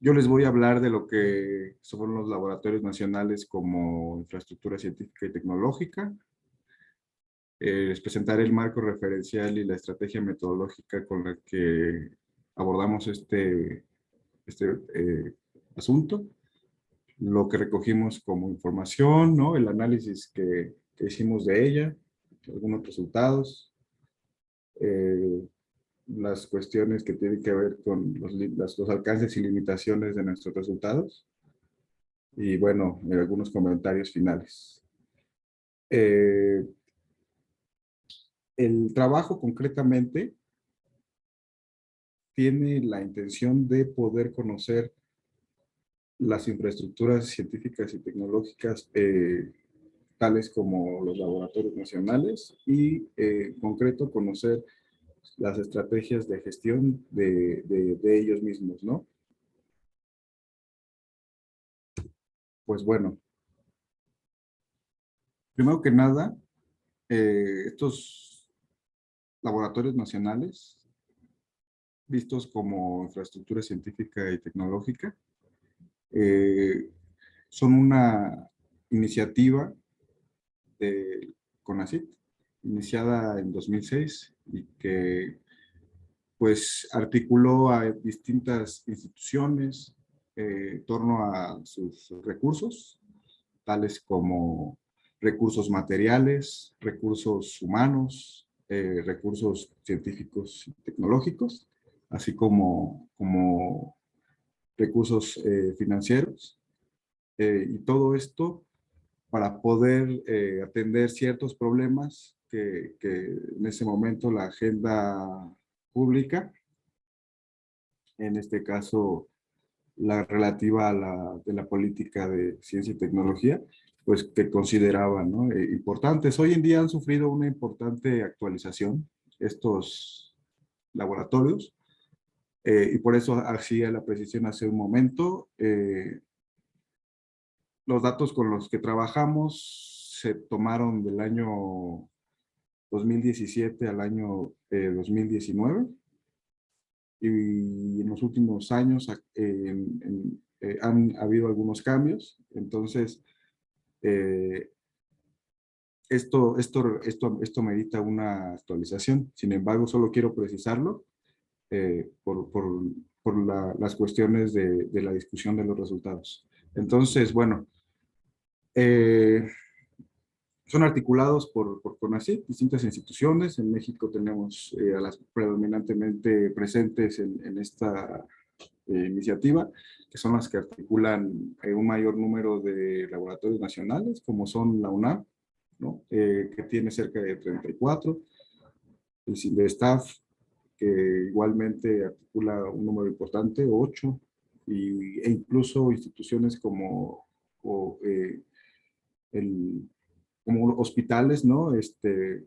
yo les voy a hablar de lo que son los laboratorios nacionales como infraestructura científica y tecnológica. Les presentaré el marco referencial y la estrategia metodológica con la que abordamos este asunto, lo que recogimos como información, ¿no? El análisis que hicimos de ella, algunos resultados, eh, las cuestiones que tienen que ver con los alcances y limitaciones de nuestros resultados, y bueno, algunos comentarios finales. El trabajo concretamente tiene la intención de poder conocer las infraestructuras científicas y tecnológicas, tales como los laboratorios nacionales, y en concreto conocer las estrategias de gestión de ellos mismos, ¿no? Pues bueno, primero que nada, estos laboratorios nacionales, vistos como infraestructura científica y tecnológica, eh, son una iniciativa de CONACYT, iniciada en 2006 y que pues articuló a distintas instituciones en torno a sus recursos, tales como recursos materiales, recursos humanos, recursos científicos y tecnológicos, así como recursos financieros. Y todo esto para poder atender ciertos problemas que en ese momento la agenda pública, en este caso la relativa a de la política de ciencia y tecnología, pues que consideraban, ¿no? Importantes. Hoy en día han sufrido una importante actualización estos laboratorios, y por eso hacía la precisión hace un momento. Los datos con los que trabajamos se tomaron del año 2017 al año 2019, y en los últimos años han habido algunos cambios. Entonces, esto merita una actualización. Sin embargo, solo quiero precisarlo por las cuestiones de la discusión de los resultados. Entonces, bueno, son articulados por CONACYT, distintas instituciones. En México tenemos a las predominantemente presentes en esta iniciativa, que son las que articulan un mayor número de laboratorios nacionales, como son la UNAM, ¿no? Que tiene cerca de 34, el CINDESTAF, que igualmente articula un número importante, 8, e incluso instituciones el, como hospitales, ¿no?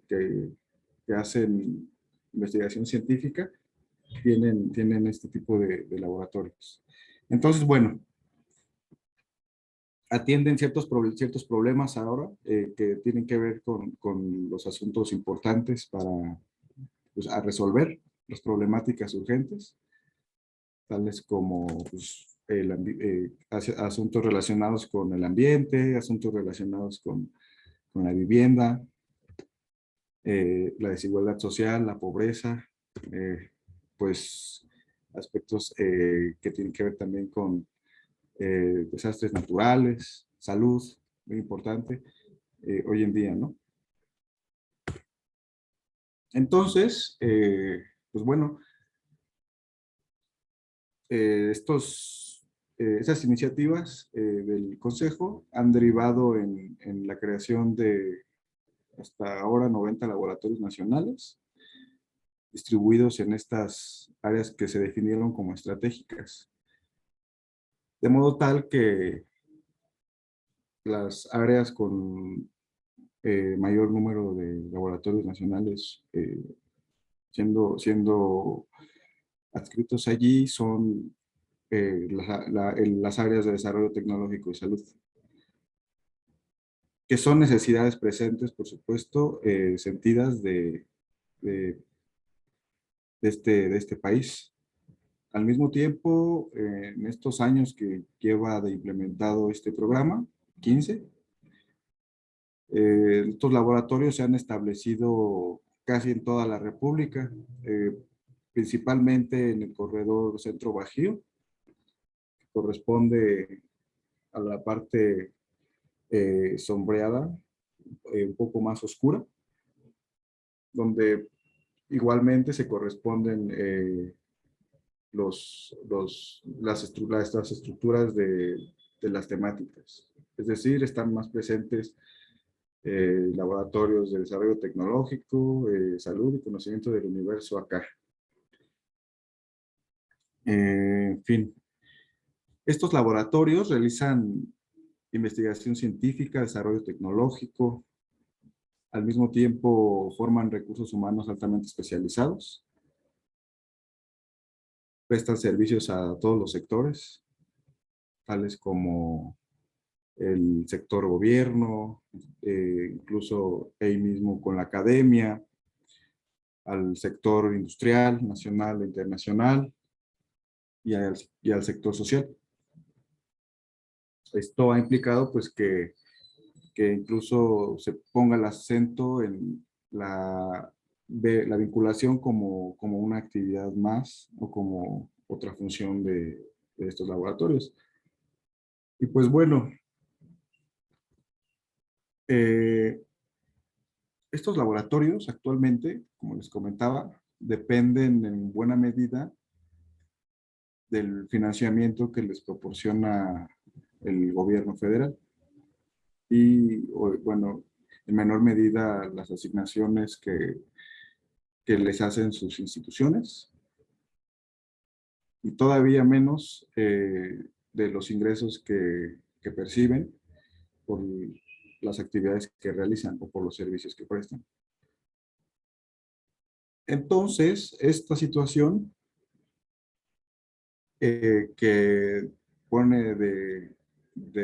Que hacen investigación científica, tienen este tipo de laboratorios. Entonces, bueno, atienden ciertos problemas ahora que tienen que ver con los asuntos importantes para pues, a resolver las problemáticas urgentes, tales como pues, asuntos relacionados con el ambiente, asuntos relacionados con la vivienda, la desigualdad social, la pobreza, pues aspectos que tienen que ver también con desastres naturales, salud, muy importante hoy en día, ¿no? Entonces, pues bueno, esas iniciativas del Consejo han derivado en la creación de hasta ahora 90 laboratorios nacionales distribuidos en estas áreas que se definieron como estratégicas. De modo tal que las áreas con mayor número de laboratorios nacionales siendo adscritos allí son las áreas de desarrollo tecnológico y salud, que son necesidades presentes, por supuesto, sentidas de este país. Al mismo tiempo, en estos años que lleva de implementado este programa, 15, estos laboratorios se han establecido casi en toda la República, principalmente en el corredor Centro Bajío, que corresponde a la parte sombreada, un poco más oscura, donde igualmente se corresponden las estructuras de las temáticas. Es decir, están más presentes laboratorios de desarrollo tecnológico, salud y conocimiento del universo acá. En fin, estos laboratorios realizan investigación científica, desarrollo tecnológico, al mismo tiempo forman recursos humanos altamente especializados, prestan servicios a todos los sectores, tales como el sector gobierno, incluso ahí mismo con la academia, al sector industrial, nacional e internacional, y al sector social. Esto ha implicado pues que incluso se ponga el acento en la vinculación como una actividad más o como otra función de estos laboratorios. Y pues bueno, estos laboratorios actualmente, como les comentaba, dependen en buena medida del financiamiento que les proporciona el gobierno federal. Y, bueno, en menor medida las asignaciones que les hacen sus instituciones, y todavía menos de los ingresos que perciben por las actividades que realizan o por los servicios que prestan. Entonces, esta situación que pone de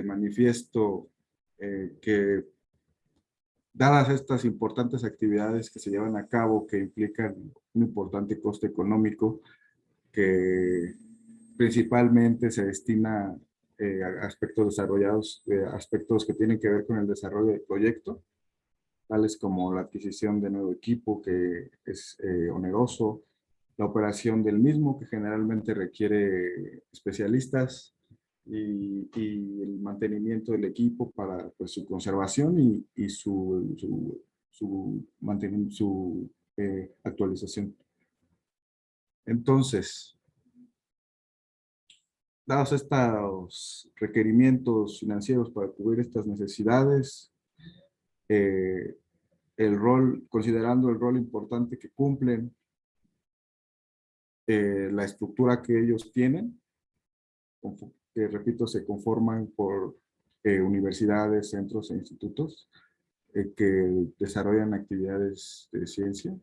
manifiesto que dadas estas importantes actividades que se llevan a cabo, que implican un importante coste económico, que principalmente se destina a aspectos desarrollados, aspectos que tienen que ver con el desarrollo del proyecto, tales como la adquisición de nuevo equipo, que es oneroso, la operación del mismo, que generalmente requiere especialistas, y el mantenimiento del equipo para pues, su conservación y su actualización. Entonces, dados estos requerimientos financieros para cubrir estas necesidades, considerando el rol importante que cumplen, la estructura que ellos tienen, que repito, se conforman por universidades, centros e institutos que desarrollan actividades de ciencia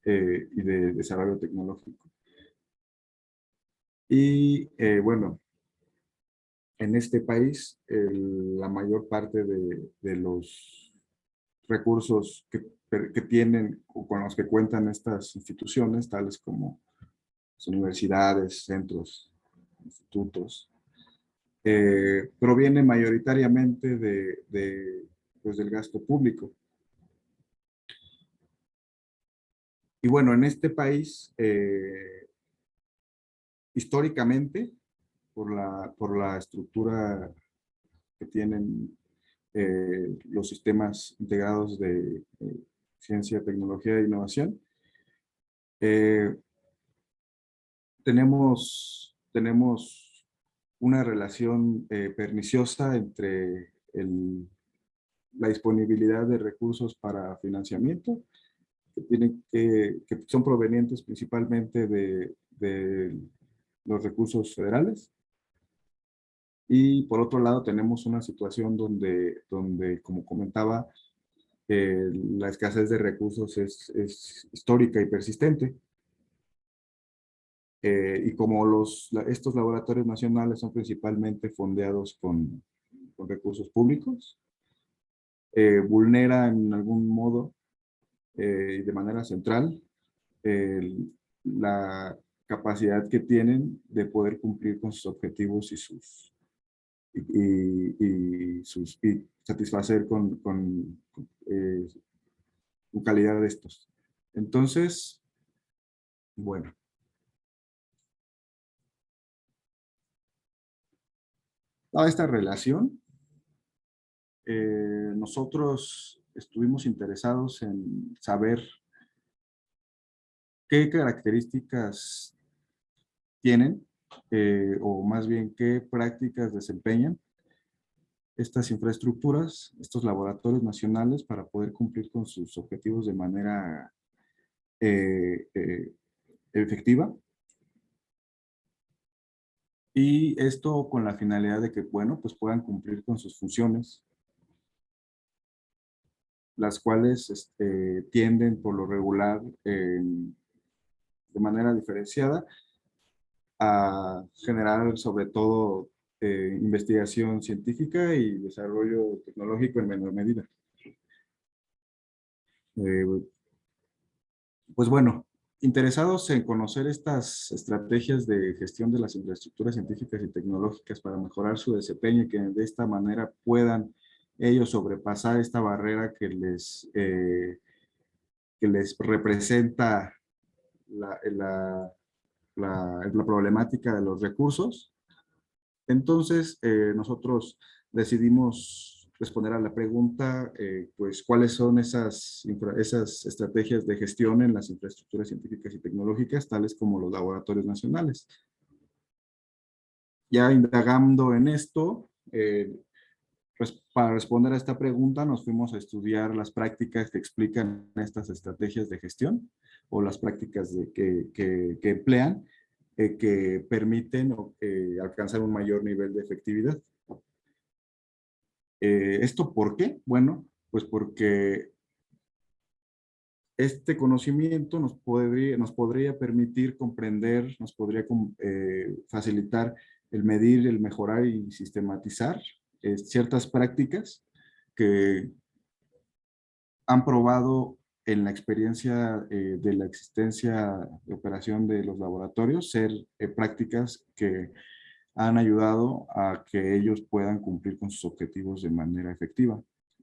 y de desarrollo tecnológico. Y bueno, en este país la mayor parte de los recursos que tienen o con los que cuentan estas instituciones, tales como las universidades, centros, institutos, proviene mayoritariamente pues del gasto público. Y bueno, en este país, históricamente, por la estructura que tienen los sistemas integrados de ciencia, tecnología e innovación, tenemos una relación perniciosa entre la disponibilidad de recursos para financiamiento, que son provenientes principalmente de los recursos federales. Y por otro lado tenemos una situación donde como comentaba, la escasez de recursos es histórica y persistente. Y como estos laboratorios nacionales son principalmente fondeados con recursos públicos, vulnera en algún modo y de manera central la capacidad que tienen de poder cumplir con sus objetivos y satisfacer con calidad de estos. Entonces, bueno. Toda esta relación, nosotros estuvimos interesados en saber qué características tienen, o más bien qué prácticas desempeñan estas infraestructuras, estos laboratorios nacionales para poder cumplir con sus objetivos de manera efectiva. Y esto con la finalidad de que, bueno, pues puedan cumplir con sus funciones, las cuales tienden por lo regular de manera diferenciada a generar sobre todo investigación científica y desarrollo tecnológico en menor medida. Pues bueno, interesados en conocer estas estrategias de gestión de las infraestructuras científicas y tecnológicas para mejorar su desempeño y que de esta manera puedan ellos sobrepasar esta barrera que les representa la problemática de los recursos. Entonces, nosotros decidimos responder a la pregunta, pues, ¿cuáles son esas estrategias de gestión en las infraestructuras científicas y tecnológicas, tales como los laboratorios nacionales? Ya indagando en esto, pues, para responder a esta pregunta, nos fuimos a estudiar las prácticas que explican estas estrategias de gestión o las prácticas que emplean, que permiten alcanzar un mayor nivel de efectividad. ¿Esto por qué? Bueno, pues porque este conocimiento nos podría permitir comprender, nos podría facilitar el medir, el mejorar y sistematizar ciertas prácticas que han probado en la experiencia de la existencia de operación de los laboratorios ser prácticas que han ayudado a que ellos puedan cumplir con sus objetivos de manera efectiva.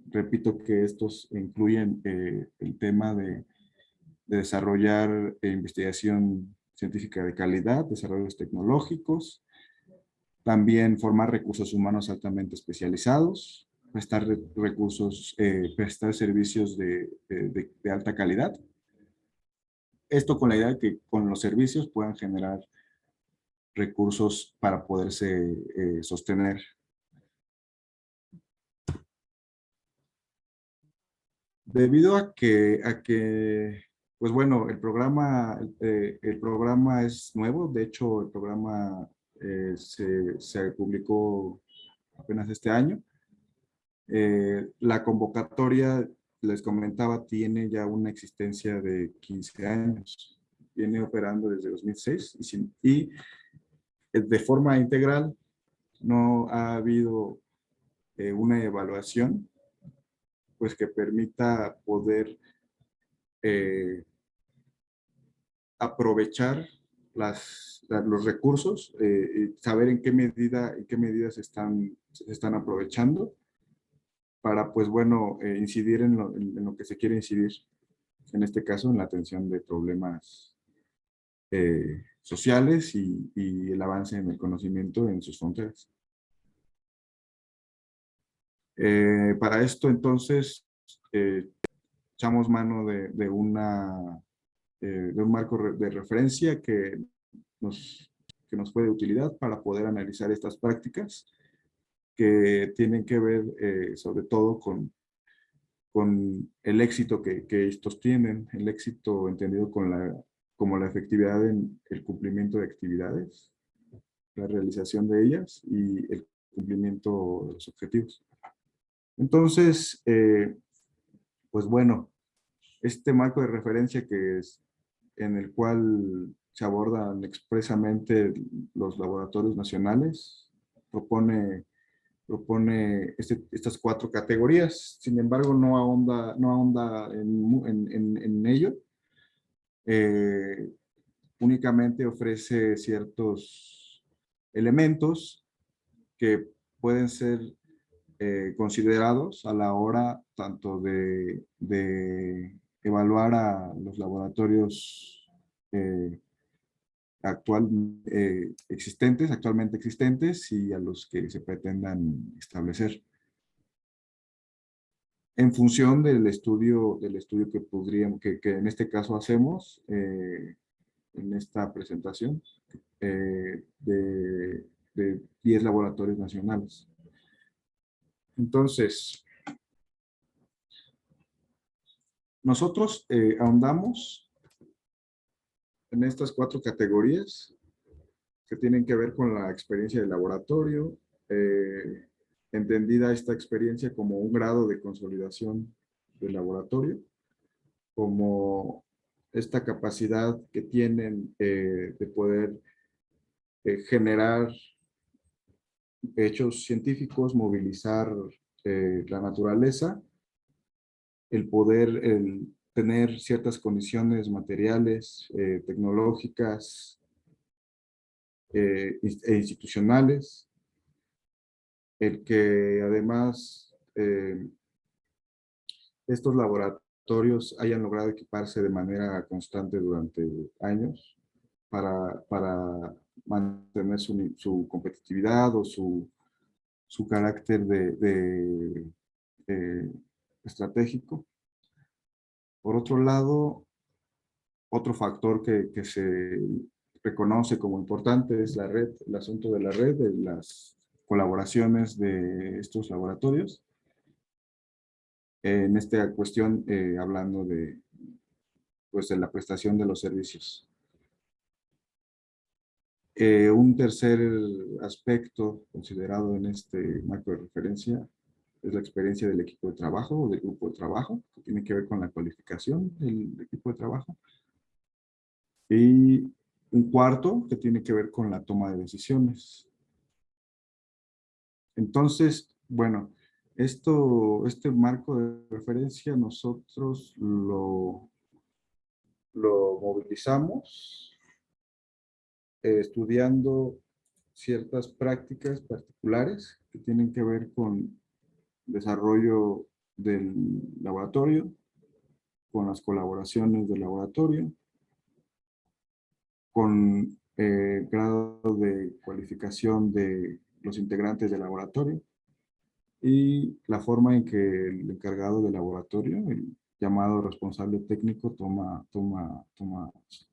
Repito que estos incluyen el tema de desarrollar investigación científica de calidad, desarrollos tecnológicos, también formar recursos humanos altamente especializados, prestar prestar servicios de alta calidad. Esto con la idea de que con los servicios puedan generar recursos para poderse sostener. Debido a que, pues bueno, el programa es nuevo. De hecho, el programa se publicó apenas este año. La convocatoria, les comentaba, tiene ya una existencia de 15 años. Viene operando desde 2006 y de forma integral no ha habido una evaluación, pues que permita poder aprovechar los recursos, y saber en qué medidas se están aprovechando para, pues bueno, incidir en lo que se quiere incidir, en este caso en la atención de problemas sociales y el avance en el conocimiento en sus fronteras. Para esto, entonces, echamos mano de un marco de referencia que nos fue de utilidad para poder analizar estas prácticas que tienen que ver sobre todo con el éxito que estos tienen, el éxito entendido como la efectividad en el cumplimiento de actividades, la realización de ellas y el cumplimiento de los objetivos. Entonces, pues bueno, este marco de referencia en el cual se abordan expresamente los laboratorios nacionales, propone estas 4 categorías. Sin embargo, no ahonda en ello. Únicamente ofrece ciertos elementos que pueden ser considerados a la hora tanto de evaluar a los laboratorios actualmente existentes y a los que se pretendan establecer. En función del estudio que en este caso hacemos en esta presentación de 10 laboratorios nacionales. Entonces, nosotros ahondamos en estas 4 categorías que tienen que ver con la experiencia de laboratorio, entendida esta experiencia como un grado de consolidación del laboratorio, como esta capacidad que tienen de poder generar hechos científicos, movilizar la naturaleza, el poder tener ciertas condiciones materiales, tecnológicas e institucionales, el que además estos laboratorios hayan logrado equiparse de manera constante durante años para mantener su competitividad o su carácter estratégico. Por otro lado, otro factor que se reconoce como importante es la red, el asunto de la red, de las colaboraciones de estos laboratorios. En esta cuestión, hablando pues, de la prestación de los servicios. Un tercer aspecto considerado en este marco de referencia es la experiencia del equipo de trabajo o del grupo de trabajo, que tiene que ver con la cualificación del equipo de trabajo. Y un cuarto que tiene que ver con la toma de decisiones. Entonces, bueno, este marco de referencia nosotros lo movilizamos estudiando ciertas prácticas particulares que tienen que ver con desarrollo del laboratorio, con las colaboraciones del laboratorio, con grado de cualificación de los integrantes del laboratorio y la forma en que el encargado del laboratorio, el llamado responsable técnico, toma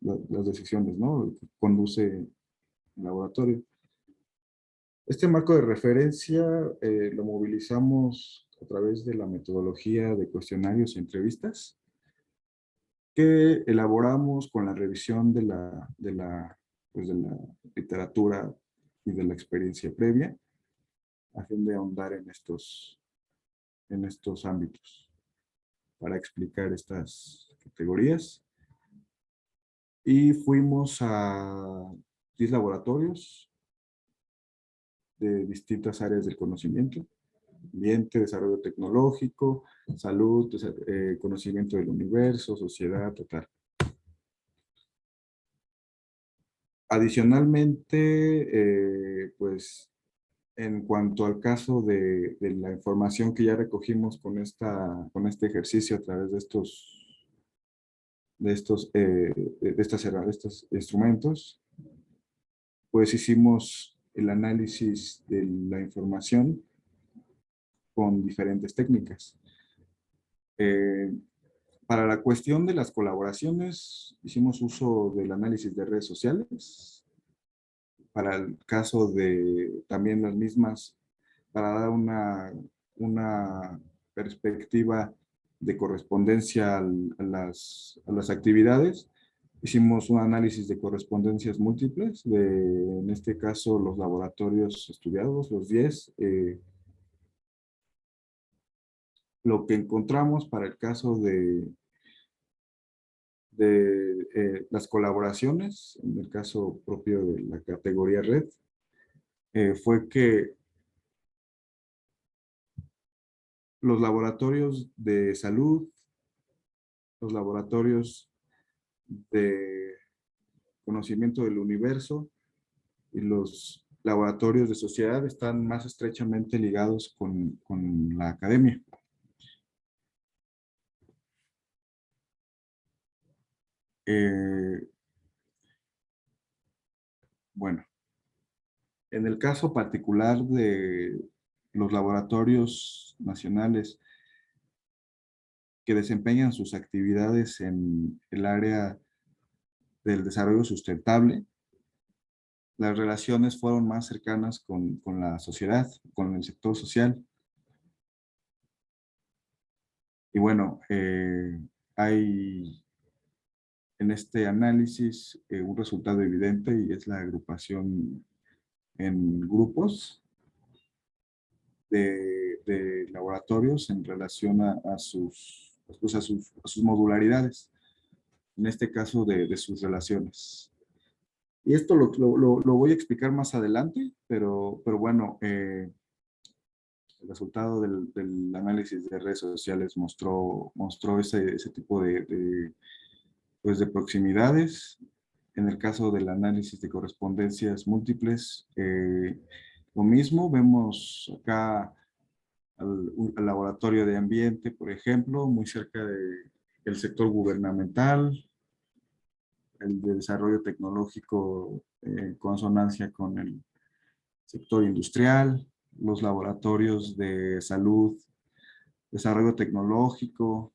las decisiones, ¿no? Conduce el laboratorio. Este marco de referencia lo movilizamos a través de la metodología de cuestionarios y entrevistas que elaboramos con la revisión de la literatura y de la experiencia previa a fin de ahondar en estos ámbitos para explicar estas categorías. Y fuimos a 10 laboratorios de distintas áreas del conocimiento. ambiente, desarrollo tecnológico, salud, conocimiento del universo, sociedad, total. Adicionalmente, pues en cuanto al caso de la información que ya recogimos con este ejercicio a través de estos instrumentos, pues hicimos el análisis de la información con diferentes técnicas. Para la cuestión de las colaboraciones, hicimos uso del análisis de redes sociales. Para el caso de también las mismas, para dar una perspectiva de correspondencia a las actividades, hicimos un análisis de correspondencias múltiples, en este caso los laboratorios estudiados, los 10. Lo que encontramos para el caso de las colaboraciones, en el caso propio de la categoría red, fue que los laboratorios de salud, los laboratorios de conocimiento del universo y los laboratorios de sociedad están más estrechamente ligados con la academia. Bueno, en el caso particular de los laboratorios nacionales que desempeñan sus actividades en el área del desarrollo sustentable, las relaciones fueron más cercanas con la sociedad, con el sector social. Y bueno, hay en este análisis un resultado evidente y es la agrupación en grupos de laboratorios en relación a sus modularidades, en este caso de sus relaciones. Y esto lo voy a explicar más adelante, pero bueno, el resultado del análisis de redes sociales mostró ese tipo pues de proximidades. En el caso del análisis de correspondencias múltiples, lo mismo, vemos acá al laboratorio de ambiente, por ejemplo, muy cerca del sector gubernamental, el de desarrollo tecnológico en consonancia con el sector industrial, los laboratorios de salud, desarrollo tecnológico,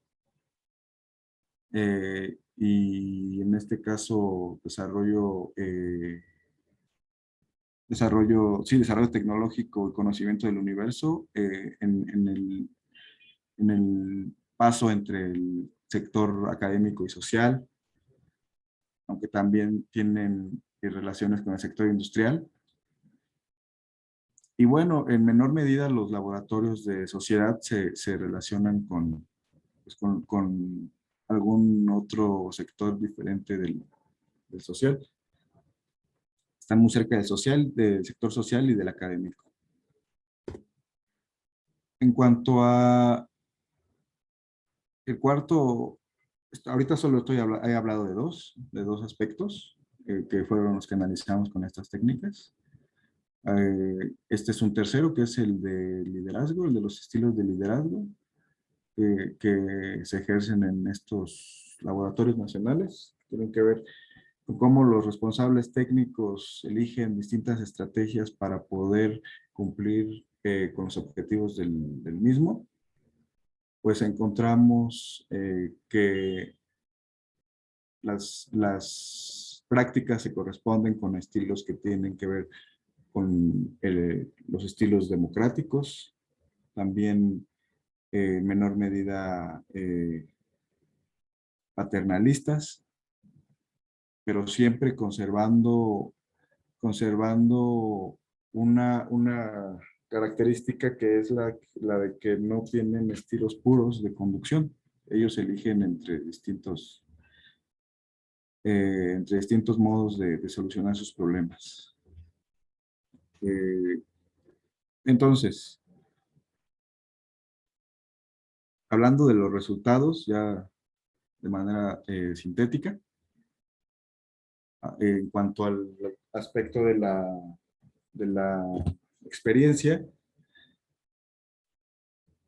y en este caso desarrollo tecnológico y conocimiento del universo, en el paso entre el sector académico y social, aunque también tienen relaciones con el sector industrial. Y bueno, en menor medida los laboratorios de sociedad se relacionan pues con algún otro sector diferente del social. Están muy cerca del sector social y del académico. En cuanto a el cuarto, ahorita solo he hablado de dos aspectos que fueron los que analizamos con estas técnicas. Este es un tercero, que es el de liderazgo, el de los estilos de liderazgo que se ejercen en estos laboratorios nacionales. Tienen que ver con cómo los responsables técnicos eligen distintas estrategias para poder cumplir con los objetivos del mismo. Pues encontramos que las prácticas se corresponden con estilos que tienen que ver con los estilos democráticos, también en menor medida paternalistas, pero siempre conservando una característica que es la de que no tienen estilos puros de conducción. Ellos eligen entre distintos modos de solucionar sus problemas. Entonces, hablando de los resultados, ya de manera sintética, en cuanto al aspecto de la experiencia,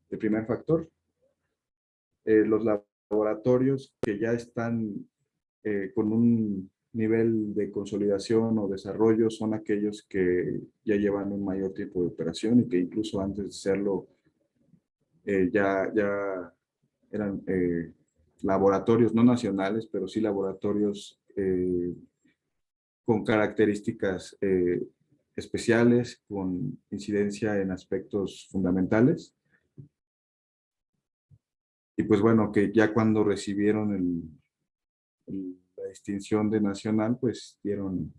el primer factor, los laboratorios que ya están con un nivel de consolidación o desarrollo son aquellos que ya llevan un mayor tiempo de operación y que incluso antes de serlo ya eran laboratorios no nacionales, pero sí laboratorios con características especiales, con incidencia en aspectos fundamentales. Y pues bueno, que ya cuando recibieron la distinción de nacional, pues dieron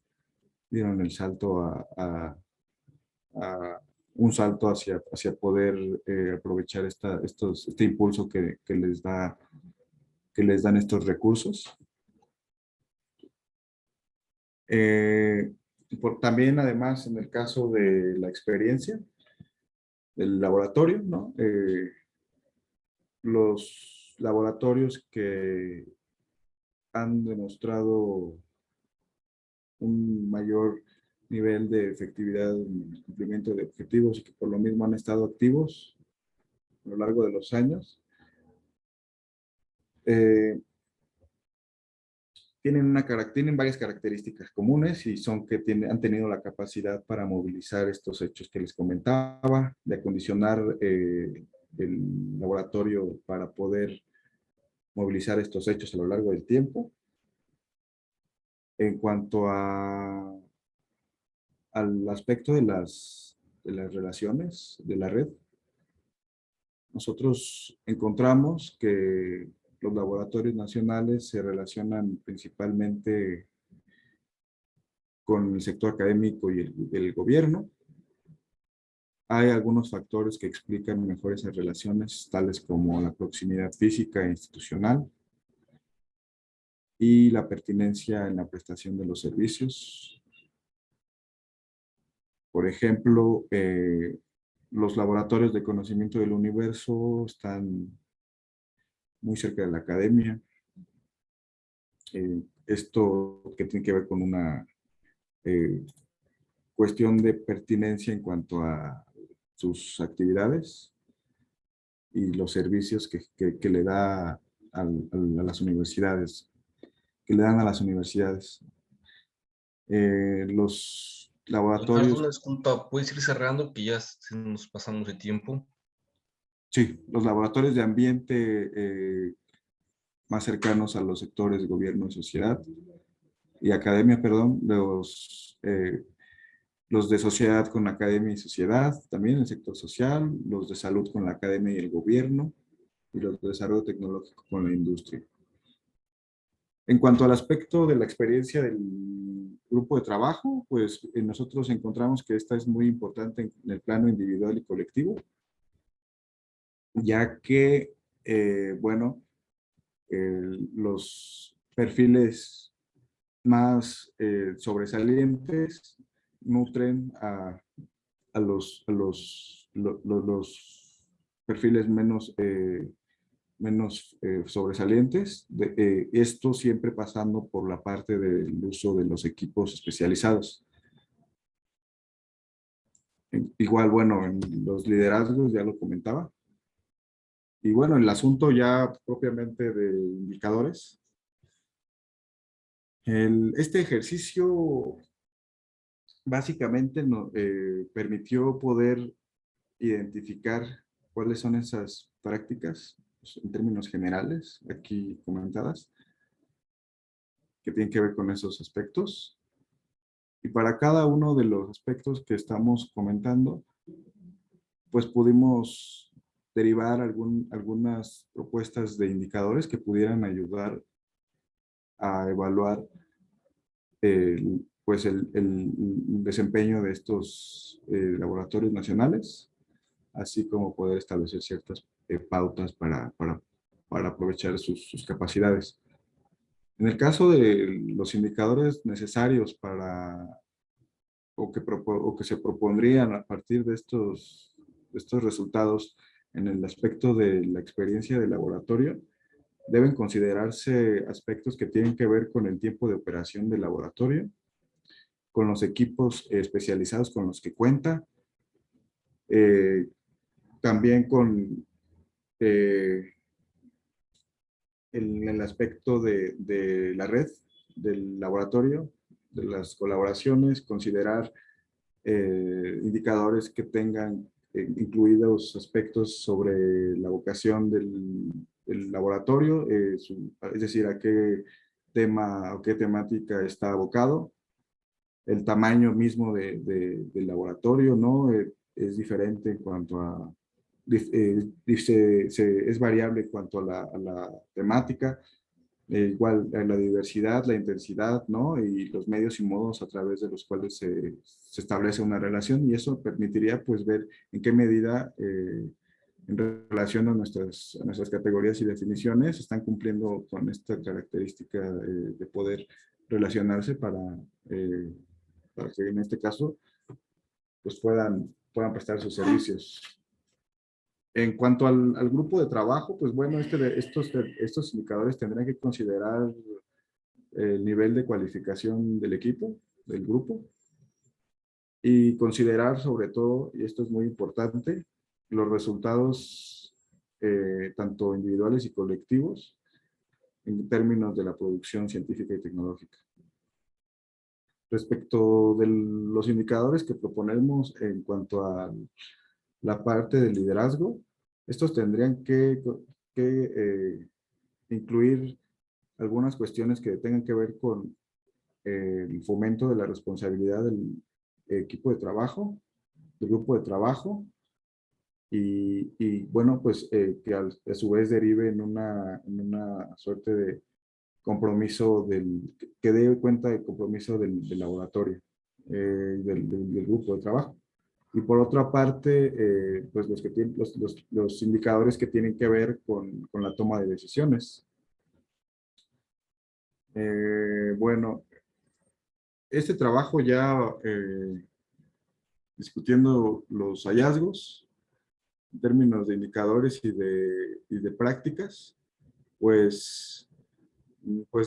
el salto a un salto hacia poder aprovechar este impulso que les dan estos recursos. También, además, en el caso de la experiencia del laboratorio, ¿no? Los laboratorios que han demostrado un mayor nivel de efectividad en el cumplimiento de objetivos y que por lo mismo han estado activos a lo largo de los años, tienen varias características comunes y son que han tenido la capacidad para movilizar estos hechos que les comentaba, de acondicionar el laboratorio para poder movilizar estos hechos a lo largo del tiempo. En cuanto al aspecto de las relaciones de la red, nosotros encontramos que los laboratorios nacionales se relacionan principalmente con el sector académico y el gobierno. Hay algunos factores que explican mejor esas relaciones, tales como la proximidad física e institucional y la pertinencia en la prestación de los servicios. Por ejemplo, los laboratorios de conocimiento del universo están muy cerca de la academia. Esto que tiene que ver con una cuestión de pertinencia en cuanto a sus actividades y los servicios que le da a las universidades, que le dan a las universidades. Los Leonardo, laboratorios, una disculpa, ¿puedes ir cerrando que ya nos pasamos de tiempo? sí, los laboratorios de ambiente más cercanos a los sectores de gobierno y sociedad y academia, perdón, los de sociedad con academia y sociedad, también el sector social, los de salud con la academia y el gobierno, y los de desarrollo tecnológico con la industria. En cuanto al aspecto de la experiencia del grupo de trabajo, pues nosotros encontramos que esta es muy importante en el plano individual y colectivo, ya que, bueno, los perfiles más sobresalientes nutren a los perfiles menos sobresalientes, esto siempre pasando por la parte del uso de los equipos especializados. Igual, bueno, en los liderazgos ya lo comentaba. Y bueno, el asunto ya propiamente de indicadores. Este ejercicio básicamente nos permitió poder identificar cuáles son esas prácticas pues, en términos generales aquí comentadas que tienen que ver con esos aspectos. Y para cada uno de los aspectos que estamos comentando, pues pudimos derivar algunas propuestas de indicadores que pudieran ayudar a evaluar pues el desempeño de estos laboratorios nacionales, así como poder establecer ciertas pautas para aprovechar sus capacidades. En el caso de los indicadores necesarios o que se propondrían a partir de estos resultados en el aspecto de la experiencia de laboratorio, deben considerarse aspectos que tienen que ver con el tiempo de operación del laboratorio, con los equipos especializados con los que cuenta, también con el aspecto de la red del laboratorio, de las colaboraciones, considerar indicadores que tengan incluidos aspectos sobre la vocación del laboratorio, es decir, a qué tema o qué temática está abocado, el tamaño mismo del laboratorio, ¿no? Es diferente en cuanto a, es variable en cuanto a la temática, igual la diversidad, la intensidad, ¿no? Y los medios y modos a través de los cuales se establece una relación, y eso permitiría pues ver en qué medida en relación a nuestras categorías y definiciones están cumpliendo con esta característica de poder relacionarse para que en este caso pues puedan prestar sus servicios. En cuanto al grupo de trabajo, pues bueno, estos indicadores tendrán que considerar el nivel de cualificación del equipo, del grupo, y considerar sobre todo, y esto es muy importante, los resultados tanto individuales y colectivos en términos de la producción científica y tecnológica. Respecto de los indicadores que proponemos en cuanto a la parte del liderazgo, estos tendrían que incluir algunas cuestiones que tengan que ver con el fomento de la responsabilidad del equipo de trabajo, del grupo de trabajo, y bueno, pues que a su vez derive en una suerte de compromiso que dé cuenta del compromiso del laboratorio, del grupo de trabajo. Y por otra parte, pues los indicadores que tienen que ver con la toma de decisiones. Bueno, este trabajo ya discutiendo los hallazgos en términos de indicadores y de prácticas, pues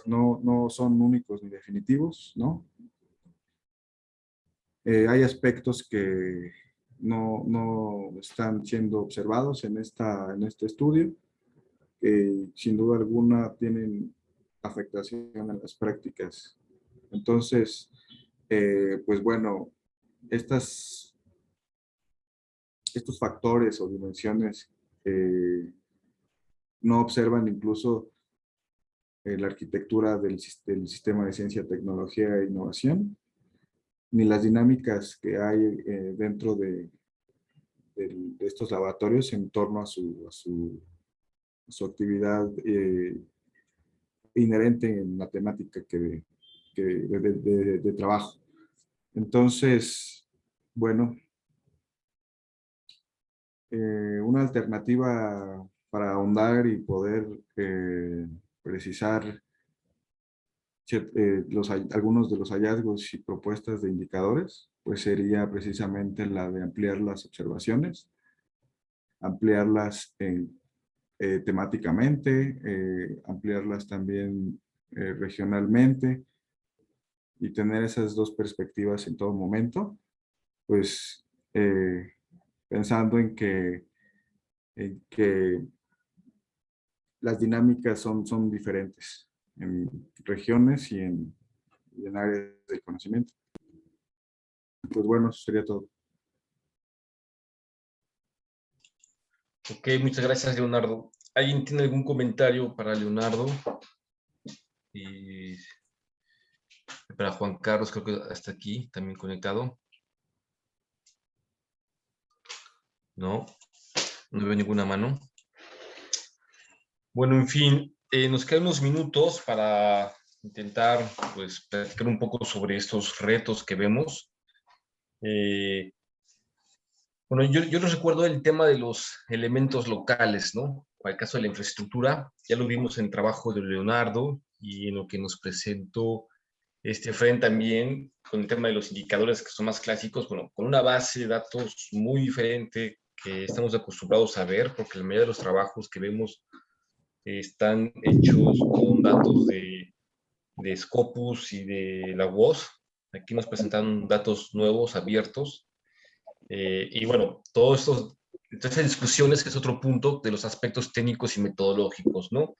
no son únicos ni definitivos, ¿no? Hay aspectos que no están siendo observados en este estudio, que sin duda alguna tienen afectación en las prácticas. Entonces, pues bueno, estos factores o dimensiones no observan incluso la arquitectura del sistema de ciencia, tecnología e innovación, ni las dinámicas que hay dentro de estos laboratorios en torno a su actividad inherente en la temática de trabajo. Entonces, bueno, una alternativa para ahondar y poder precisar algunos de los hallazgos y propuestas de indicadores, pues sería precisamente la de ampliar las observaciones, ampliarlas temáticamente, ampliarlas también regionalmente, y tener esas dos perspectivas en todo momento, pues pensando en que las dinámicas son diferentes en regiones y en áreas del conocimiento. Pues bueno, eso sería todo. Ok, muchas gracias, Leonardo. ¿Alguien tiene algún comentario para Leonardo? Y para Juan Carlos, creo que hasta aquí, también conectado. No, no veo ninguna mano. Bueno, en fin, nos quedan unos minutos para intentar, pues, platicar un poco sobre estos retos que vemos. Bueno, yo les recuerdo el tema de los elementos locales, ¿no? Para el caso de la infraestructura, ya lo vimos en el trabajo de Leonardo y en lo que nos presentó Fren también, con el tema de los indicadores que son más clásicos, bueno, con una base de datos muy diferente que estamos acostumbrados a ver, porque la mayoría de los trabajos que vemos están hechos con datos de Scopus y de la WOS. Aquí nos presentan datos nuevos, abiertos. Y bueno, todas estas discusiones, que es otro punto de los aspectos técnicos y metodológicos, ¿no?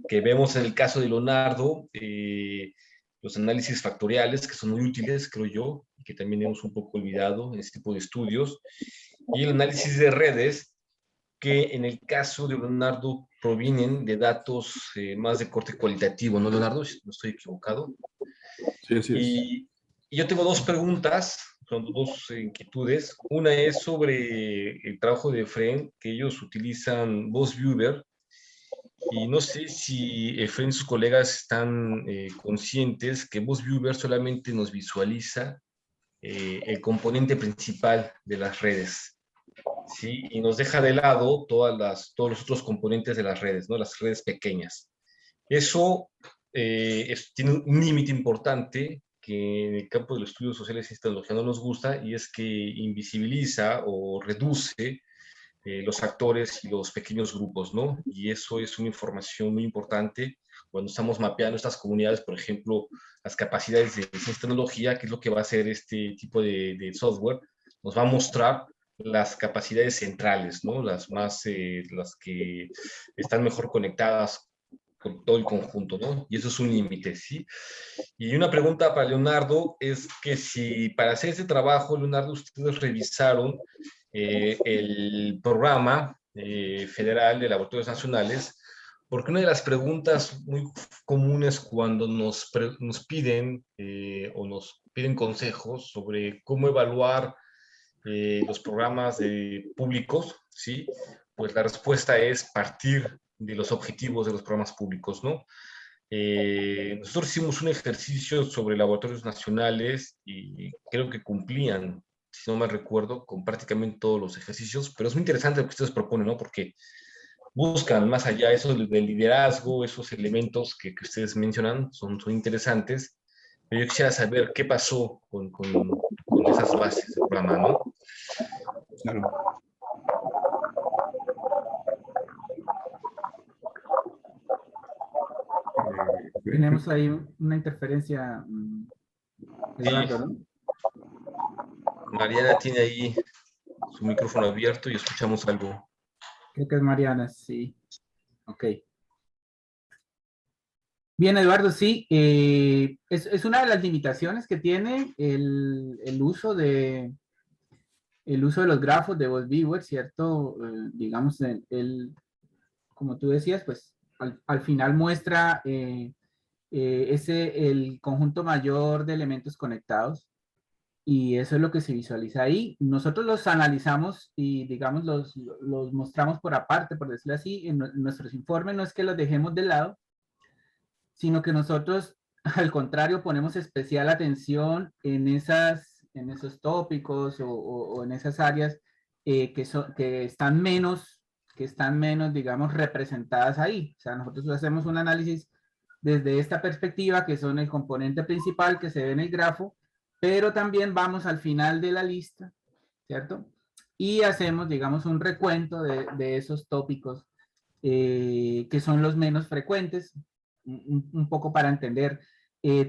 Que vemos en el caso de Leonardo, los análisis factoriales, que son muy útiles, creo yo, y que también hemos un poco olvidado en este tipo de estudios, y el análisis de redes, que en el caso de Leonardo provienen de datos más de corte cualitativo, ¿no, Leonardo? Si no estoy equivocado. Sí, así es. Y yo tengo dos preguntas, son dos inquietudes. Una es sobre el trabajo de Efren, que ellos utilizan VozViewer, y no sé si Efren y sus colegas están conscientes que VozViewer solamente nos visualiza el componente principal de las redes, ¿sí? Y nos deja de lado todos los otros componentes de las redes, ¿no? Las redes pequeñas. Eso tiene un límite importante que en el campo de los estudios sociales y tecnología no nos gusta, y es que invisibiliza o reduce los actores y los pequeños grupos, ¿no? Y eso es una información muy importante cuando estamos mapeando estas comunidades, por ejemplo, las capacidades de ciencia y tecnología, que es lo que va a hacer este tipo de software, nos va a mostrar las capacidades centrales, ¿no? Las que están mejor conectadas con todo el conjunto, ¿no? Y eso es un límite, ¿sí? Y una pregunta para Leonardo es que si para hacer este trabajo, Leonardo, ustedes revisaron el programa federal de laboratorios nacionales, porque una de las preguntas muy comunes cuando nos piden o nos piden consejos sobre cómo evaluar los programas públicos, ¿sí? Pues la respuesta es partir de los objetivos de los programas públicos, ¿no? Nosotros hicimos un ejercicio sobre laboratorios nacionales y creo que cumplían, si no me recuerdo, con prácticamente todos los ejercicios, pero es muy interesante lo que ustedes proponen, ¿no? Porque buscan más allá eso del liderazgo, esos elementos que ustedes mencionan, son interesantes, pero yo quisiera saber qué pasó con esas bases del programa, ¿no? Claro. Tenemos ahí una interferencia, Eduardo, ¿no? Mariana tiene ahí su micrófono abierto y escuchamos algo. Creo que es Mariana, sí. Ok. Bien, Eduardo, sí. Es una de las limitaciones que tiene el uso de los grafos de VozViewer, ¿cierto? Digamos, como tú decías, pues al final muestra el conjunto mayor de elementos conectados, y eso es lo que se visualiza ahí. Nosotros los analizamos y, digamos, los mostramos por aparte, por decirlo así, en nuestros informes. No es que los dejemos de lado, sino que nosotros, al contrario, ponemos especial atención en esos tópicos o en esas áreas que están menos, digamos, representadas ahí. O sea, nosotros hacemos un análisis desde esta perspectiva, que son el componente principal que se ve en el grafo, pero también vamos al final de la lista, ¿cierto? Y hacemos, digamos, un recuento de esos tópicos que son los menos frecuentes, un poco para entender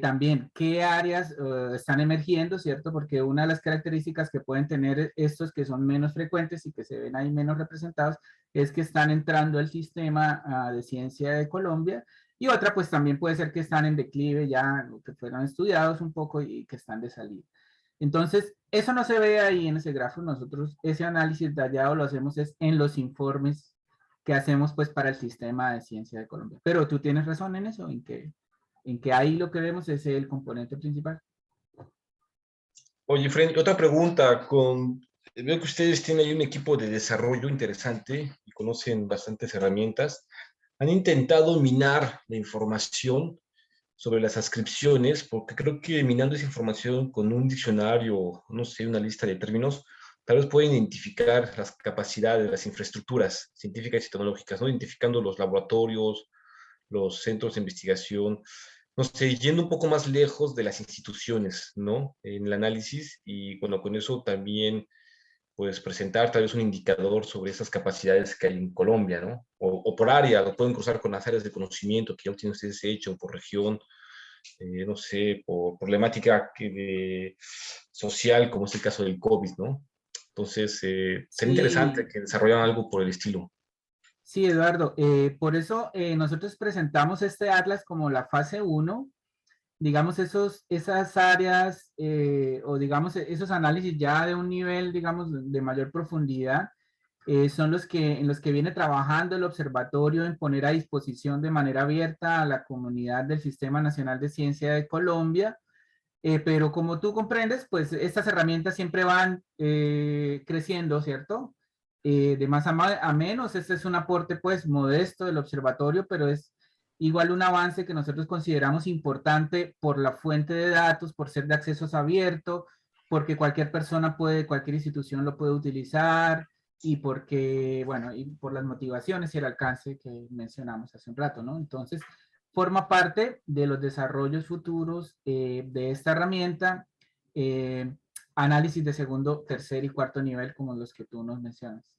también qué áreas están emergiendo, ¿cierto? Porque una de las características que pueden tener estos que son menos frecuentes y que se ven ahí menos representados es que están entrando al sistema de ciencia de Colombia, y otra pues también puede ser que están en declive ya, que fueron estudiados un poco y que están de salida. Entonces, eso no se ve ahí en ese gráfico. Nosotros ese análisis detallado lo hacemos es en los informes que hacemos pues para el sistema de ciencia de Colombia. Pero tú tienes razón en eso, en que ahí lo que vemos es el componente principal. Oye, Fred, otra pregunta. Veo que ustedes tienen ahí un equipo de desarrollo interesante y conocen bastantes herramientas. ¿Han intentado minar la información sobre las ascripciones? Porque creo que minando esa información con un diccionario, no sé, una lista de términos, tal vez pueden identificar las capacidades, las infraestructuras científicas y tecnológicas, ¿no? Identificando los laboratorios, los centros de investigación, no sé, yendo un poco más lejos de las instituciones, ¿no? En el análisis, y bueno, con eso también pues presentar tal vez un indicador sobre esas capacidades que hay en Colombia, ¿no? O por área, lo pueden cruzar con las áreas de conocimiento que ya tienen ustedes hecho, por región, no sé, por problemática social, como es el caso del COVID, ¿no? Entonces, sería interesante Sí, que desarrollaran algo por el estilo. sí, Eduardo. Por eso nosotros presentamos este atlas como la fase uno, digamos, esas áreas o digamos esos análisis ya de un nivel, digamos, de mayor profundidad, son en los que viene trabajando el observatorio en poner a disposición de manera abierta a la comunidad del Sistema Nacional de Ciencia de Colombia. Pero como tú comprendes, pues estas herramientas siempre van creciendo, ¿cierto? De más a menos, este es un aporte pues modesto del observatorio, pero es igual un avance que nosotros consideramos importante por la fuente de datos, por ser de acceso abierto, porque cualquier persona puede, cualquier institución lo puede utilizar y porque, bueno, y por las motivaciones y el alcance que mencionamos hace un rato, ¿no? Entonces, forma parte de los desarrollos futuros de esta herramienta, análisis de segundo, tercer y cuarto nivel, como los que tú nos mencionas.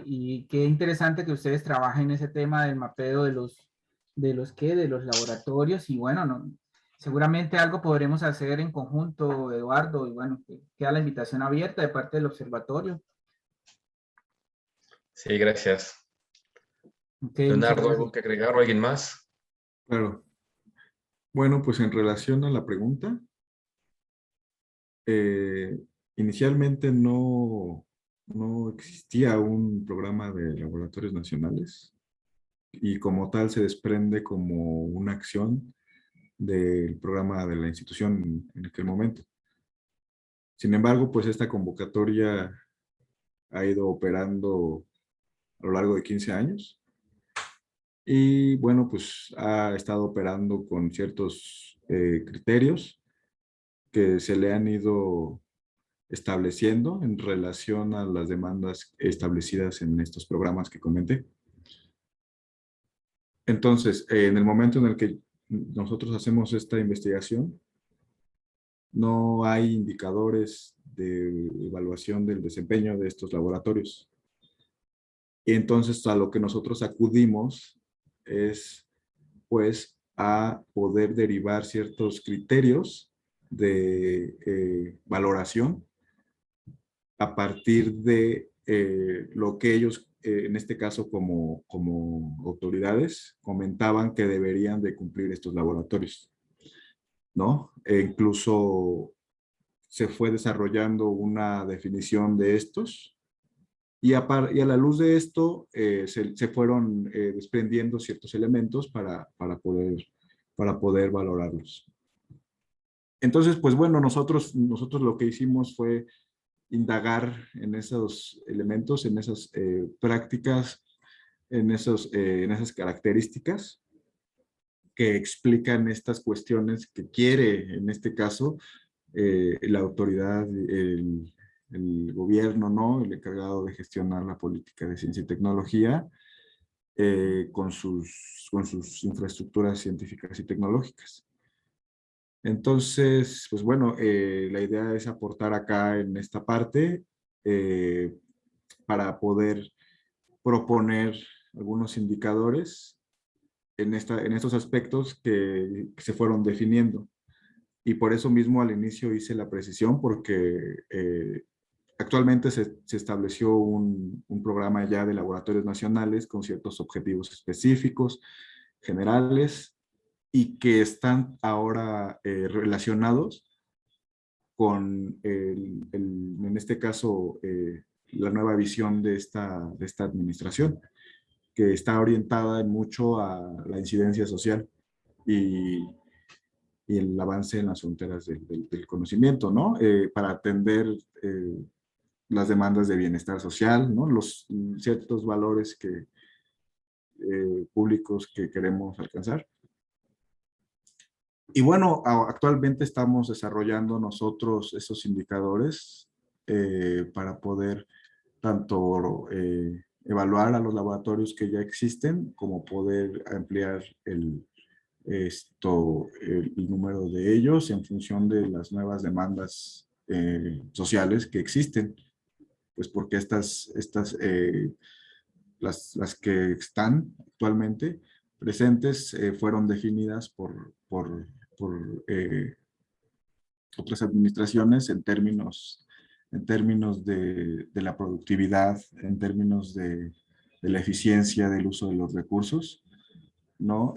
Y qué interesante que ustedes trabajen en ese tema del mapeo de los laboratorios, y bueno, no, seguramente algo podremos hacer en conjunto, Eduardo, y bueno, queda la invitación abierta de parte del observatorio. Sí, gracias. Ok, muchas Leonardo, gracias. ¿algo que agregar o alguien más? Claro. Bueno, pues en relación a la pregunta, eh, inicialmente no existía un programa de laboratorios nacionales y como tal se desprende como una acción del programa de la institución en aquel momento. Sin embargo, pues esta convocatoria ha ido operando a lo largo de 15 años y bueno, pues ha estado operando con ciertos criterios que se le han ido estableciendo en relación a las demandas establecidas en estos programas que comenté. Entonces, en el momento en el que nosotros hacemos esta investigación, no hay indicadores de evaluación del desempeño de estos laboratorios. Y entonces a lo que nosotros acudimos es pues a poder derivar ciertos criterios de valoración a partir de lo que ellos, en este caso como autoridades, comentaban que deberían de cumplir estos laboratorios, ¿no? E incluso se fue desarrollando una definición de estos y y a la luz de esto se fueron desprendiendo ciertos elementos para poder valorarlos. Entonces, pues bueno, nosotros lo que hicimos fue indagar en esos elementos, en esas prácticas, en esas características que explican estas cuestiones que quiere, en este caso, la autoridad, el gobierno, ¿no? El encargado de gestionar la política de ciencia y tecnología con sus infraestructuras científicas y tecnológicas. Entonces, pues bueno, la idea es aportar acá en esta parte eh, para poder proponer algunos indicadores en estos aspectos que se fueron definiendo. Y por eso mismo al inicio hice la precisión porque actualmente se estableció un programa ya de laboratorios nacionales con ciertos objetivos específicos, generales, y que están ahora relacionados con, en este caso, la nueva visión de esta administración, que está orientada mucho a la incidencia social y, y el avance en las fronteras del conocimiento, ¿no? Para atender las demandas de bienestar social, ¿no? Los ciertos valores públicos que queremos alcanzar. Y bueno, actualmente estamos desarrollando nosotros esos indicadores para poder tanto evaluar a los laboratorios que ya existen, como poder ampliar el número de ellos en función de las nuevas demandas sociales que existen. pues porque las que están actualmente presentes fueron definidas por otras administraciones en términos de la productividad, en términos de la eficiencia del uso de los recursos, ¿no?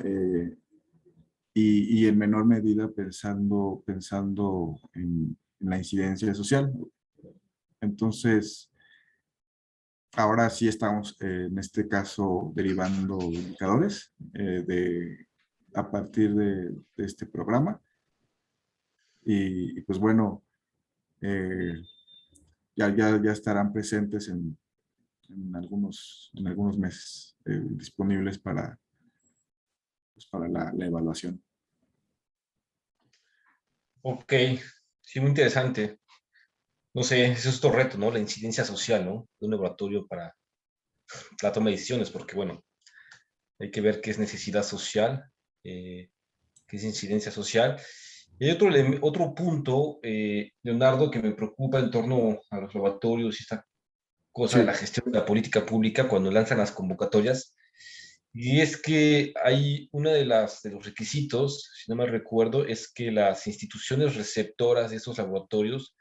Y en menor medida pensando en la incidencia social. Entonces, ahora sí estamos, en este caso, derivando indicadores a partir de este programa. Y pues bueno, eh, ya estarán presentes en algunos meses, disponibles para la evaluación. Ok, sí, muy interesante. No sé, ese es otro reto, ¿no? La incidencia social, ¿no? De un laboratorio para la toma de decisiones, porque bueno, hay que ver qué es necesidad social, qué es incidencia social. Y hay otro punto, Leonardo, que me preocupa en torno a los laboratorios y esta cosa de la Sí, gestión de la política pública cuando lanzan las convocatorias. Y es que hay de los requisitos, si no me recuerdo, es que las instituciones receptoras de esos laboratorios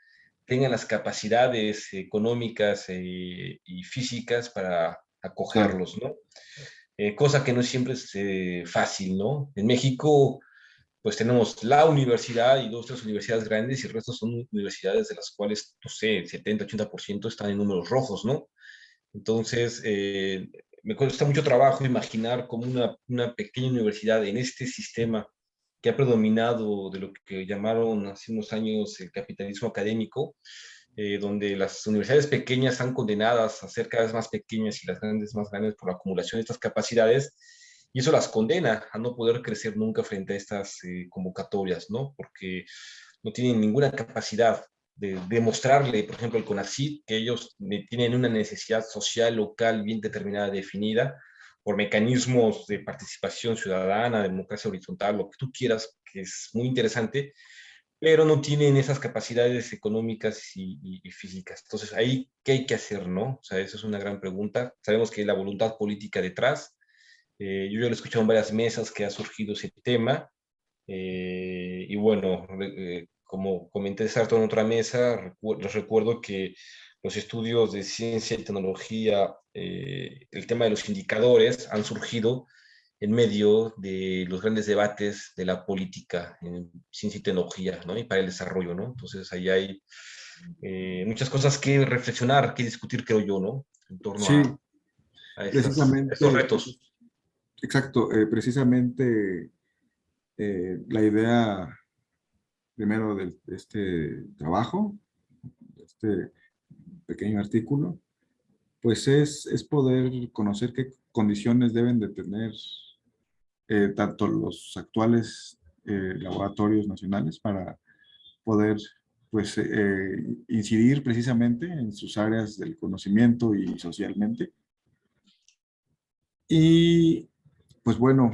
tengan las capacidades económicas y físicas para claro. acogerlos, ¿no? Cosa que no siempre es fácil, ¿no? En México, pues tenemos la universidad y dos, tres universidades grandes y el resto son universidades de las cuales, no sé, 70, 80% están en números rojos, ¿no? Entonces, me cuesta mucho trabajo imaginar cómo una pequeña universidad en este sistema que ha predominado de lo que llamaron hace unos años el capitalismo académico, donde las universidades pequeñas están condenadas a ser cada vez más pequeñas y las grandes más grandes por la acumulación de estas capacidades, y eso las condena a no poder crecer nunca frente a estas convocatorias, ¿no? Porque no tienen ninguna capacidad de demostrarle, por ejemplo, al CONACYT, que ellos tienen una necesidad social local bien determinada, definida, por mecanismos de participación ciudadana, democracia horizontal, lo que tú quieras, que es muy interesante, pero no tienen esas capacidades económicas y físicas. Entonces, ahí, ¿qué hay que hacer, no? O sea, esa es una gran pregunta. Sabemos que hay la voluntad política detrás. Yo ya lo he escuchado en varias mesas que ha surgido ese tema. Y bueno, como comenté Sarto en otra mesa, les recuerdo que los estudios de ciencia y tecnología, el tema de los indicadores han surgido en medio de los grandes debates de la política en ciencia y tecnología, ¿no? Y para el desarrollo, ¿no? Entonces ahí hay muchas cosas que reflexionar, que discutir, creo yo, ¿no? En torno Sí, a estos precisamente, retos. exacto, precisamente la idea primero de este trabajo, de este pequeño artículo, pues es poder conocer qué condiciones deben de tener tanto los actuales laboratorios nacionales para poder pues incidir precisamente en sus áreas del conocimiento y socialmente. Y pues bueno,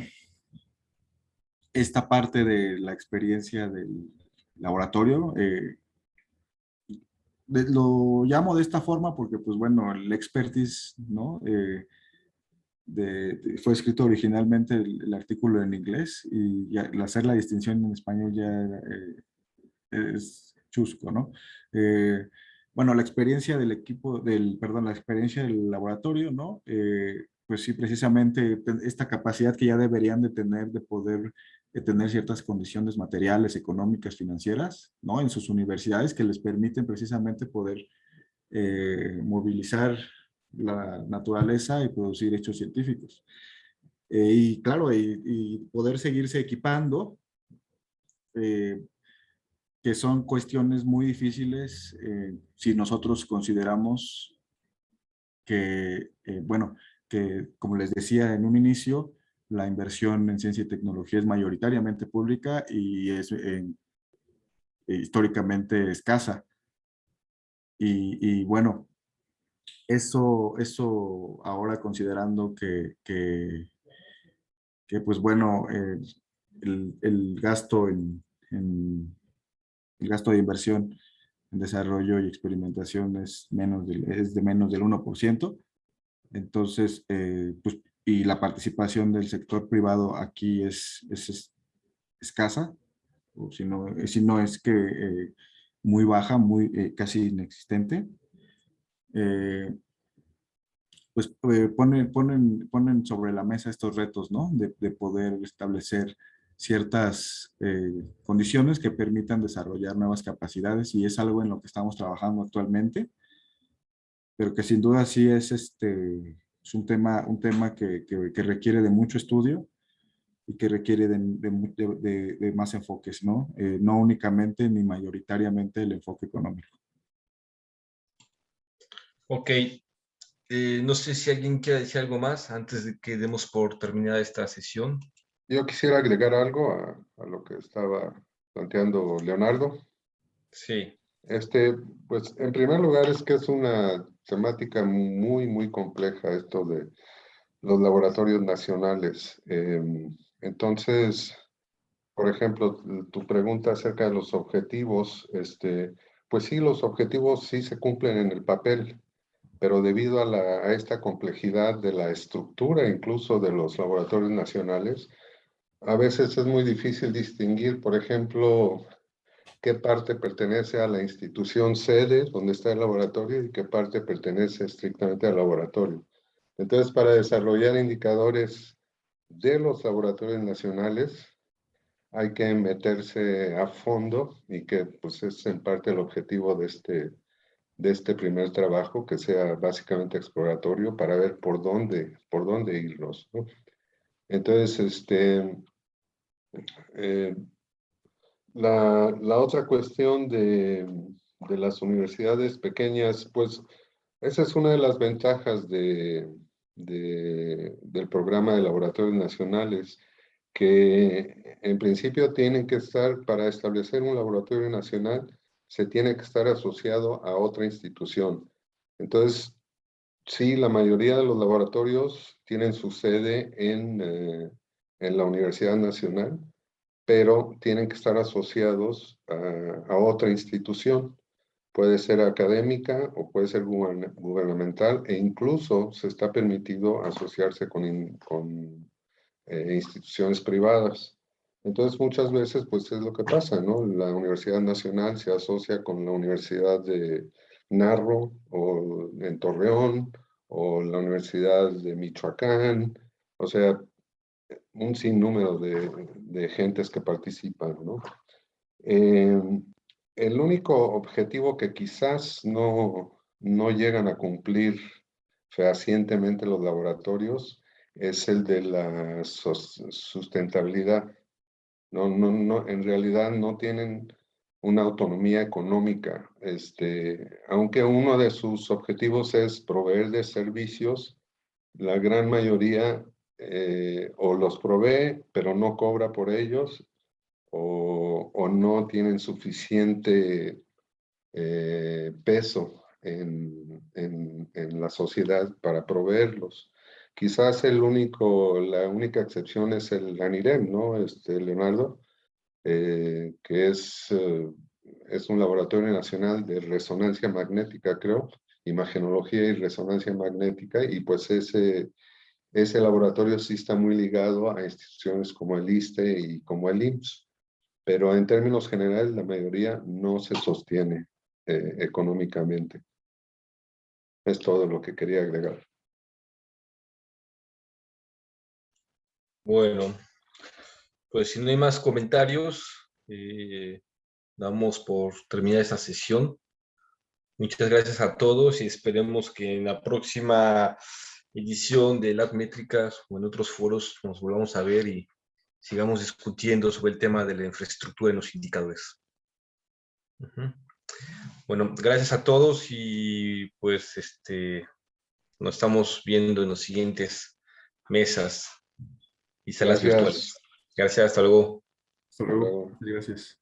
esta parte de la experiencia del laboratorio, lo llamo de esta forma porque pues bueno, el expertise, ¿no? Fue escrito originalmente el artículo en inglés y ya, al hacer la distinción en español ya es chusco, ¿no? Eh, bueno, la experiencia del equipo, perdón, la experiencia del laboratorio, ¿no? Pues sí, precisamente esta capacidad que ya deberían de tener de poder tener ciertas condiciones materiales, económicas, financieras, ¿no? En sus universidades que les permiten precisamente poder movilizar la naturaleza y producir hechos científicos. Y claro, y poder seguirse equipando, eh, que son cuestiones muy difíciles si nosotros consideramos que, bueno, que como les decía en un inicio, la inversión en ciencia y tecnología es mayoritariamente pública y es históricamente escasa. Y bueno, eso ahora considerando que pues bueno, el gasto el gasto de inversión en desarrollo y experimentación es de menos del 1%. Entonces, pues, y la participación del sector privado aquí es escasa, o si no es que muy baja, casi inexistente. Pues ponen sobre la mesa estos retos, ¿no? De poder establecer ciertas condiciones que permitan desarrollar nuevas capacidades, y es algo en lo que estamos trabajando actualmente, pero que sin duda sí es un tema que requiere de mucho estudio y que requiere de más enfoques, ¿no? No únicamente ni mayoritariamente el enfoque económico. Ok, no sé si alguien quiere decir algo más antes de que demos por terminada esta sesión. Yo quisiera agregar algo a lo que estaba planteando Leonardo. Sí, Pues en primer lugar es que es una temática muy, muy compleja esto de los laboratorios nacionales. Entonces, por ejemplo, tu pregunta acerca de los objetivos, pues sí, los objetivos sí se cumplen en el papel, pero debido a esta complejidad de la estructura incluso de los laboratorios nacionales, a veces es muy difícil distinguir, por ejemplo, qué parte pertenece a la institución sede donde está el laboratorio y qué parte pertenece estrictamente al laboratorio. Entonces, para desarrollar indicadores de los laboratorios nacionales, hay que meterse a fondo y que pues es en parte el objetivo de este primer trabajo, que sea básicamente exploratorio para ver por dónde irnos, ¿no? Entonces, la otra cuestión de las universidades pequeñas, pues esa es una de las ventajas del programa de laboratorios nacionales, que en principio tienen que estar, para establecer un laboratorio nacional, se tiene que estar asociado a otra institución. Entonces, sí, la mayoría de los laboratorios tienen su sede en la Universidad Nacional, pero tienen que estar asociados a otra institución. Puede ser académica o puede ser gubernamental, e incluso se está permitido asociarse con instituciones privadas. Entonces, muchas veces, pues es lo que pasa, ¿no? La Universidad Nacional se asocia con la Universidad de Narro o en Torreón o la Universidad de Michoacán, o sea, un sinnúmero de gentes que participan, ¿no? El único objetivo que quizás no llegan a cumplir fehacientemente los laboratorios es el de la sustentabilidad. En realidad no tienen una autonomía económica, aunque uno de sus objetivos es proveer de servicios, la gran mayoría o los provee, pero no cobra por ellos, o no tienen suficiente peso en la sociedad para proveerlos. Quizás la única excepción es el ANIREM, ¿no? Leonardo, que es un laboratorio nacional de resonancia magnética, creo, imagenología y resonancia magnética, y pues ese laboratorio sí está muy ligado a instituciones como el ISSSTE y como el IMSS, pero en términos generales la mayoría no se sostiene económicamente. Es todo lo que quería agregar. bueno, pues si no hay más comentarios, damos por terminada esta sesión. Muchas gracias a todos y esperemos que en la próxima edición de Lab Métricas o en otros foros nos volvamos a ver y sigamos discutiendo sobre el tema de la infraestructura en los indicadores. Bueno, gracias a todos y pues nos estamos viendo en las siguientes mesas y salas virtuales. Gracias, hasta luego. Hasta luego. Gracias.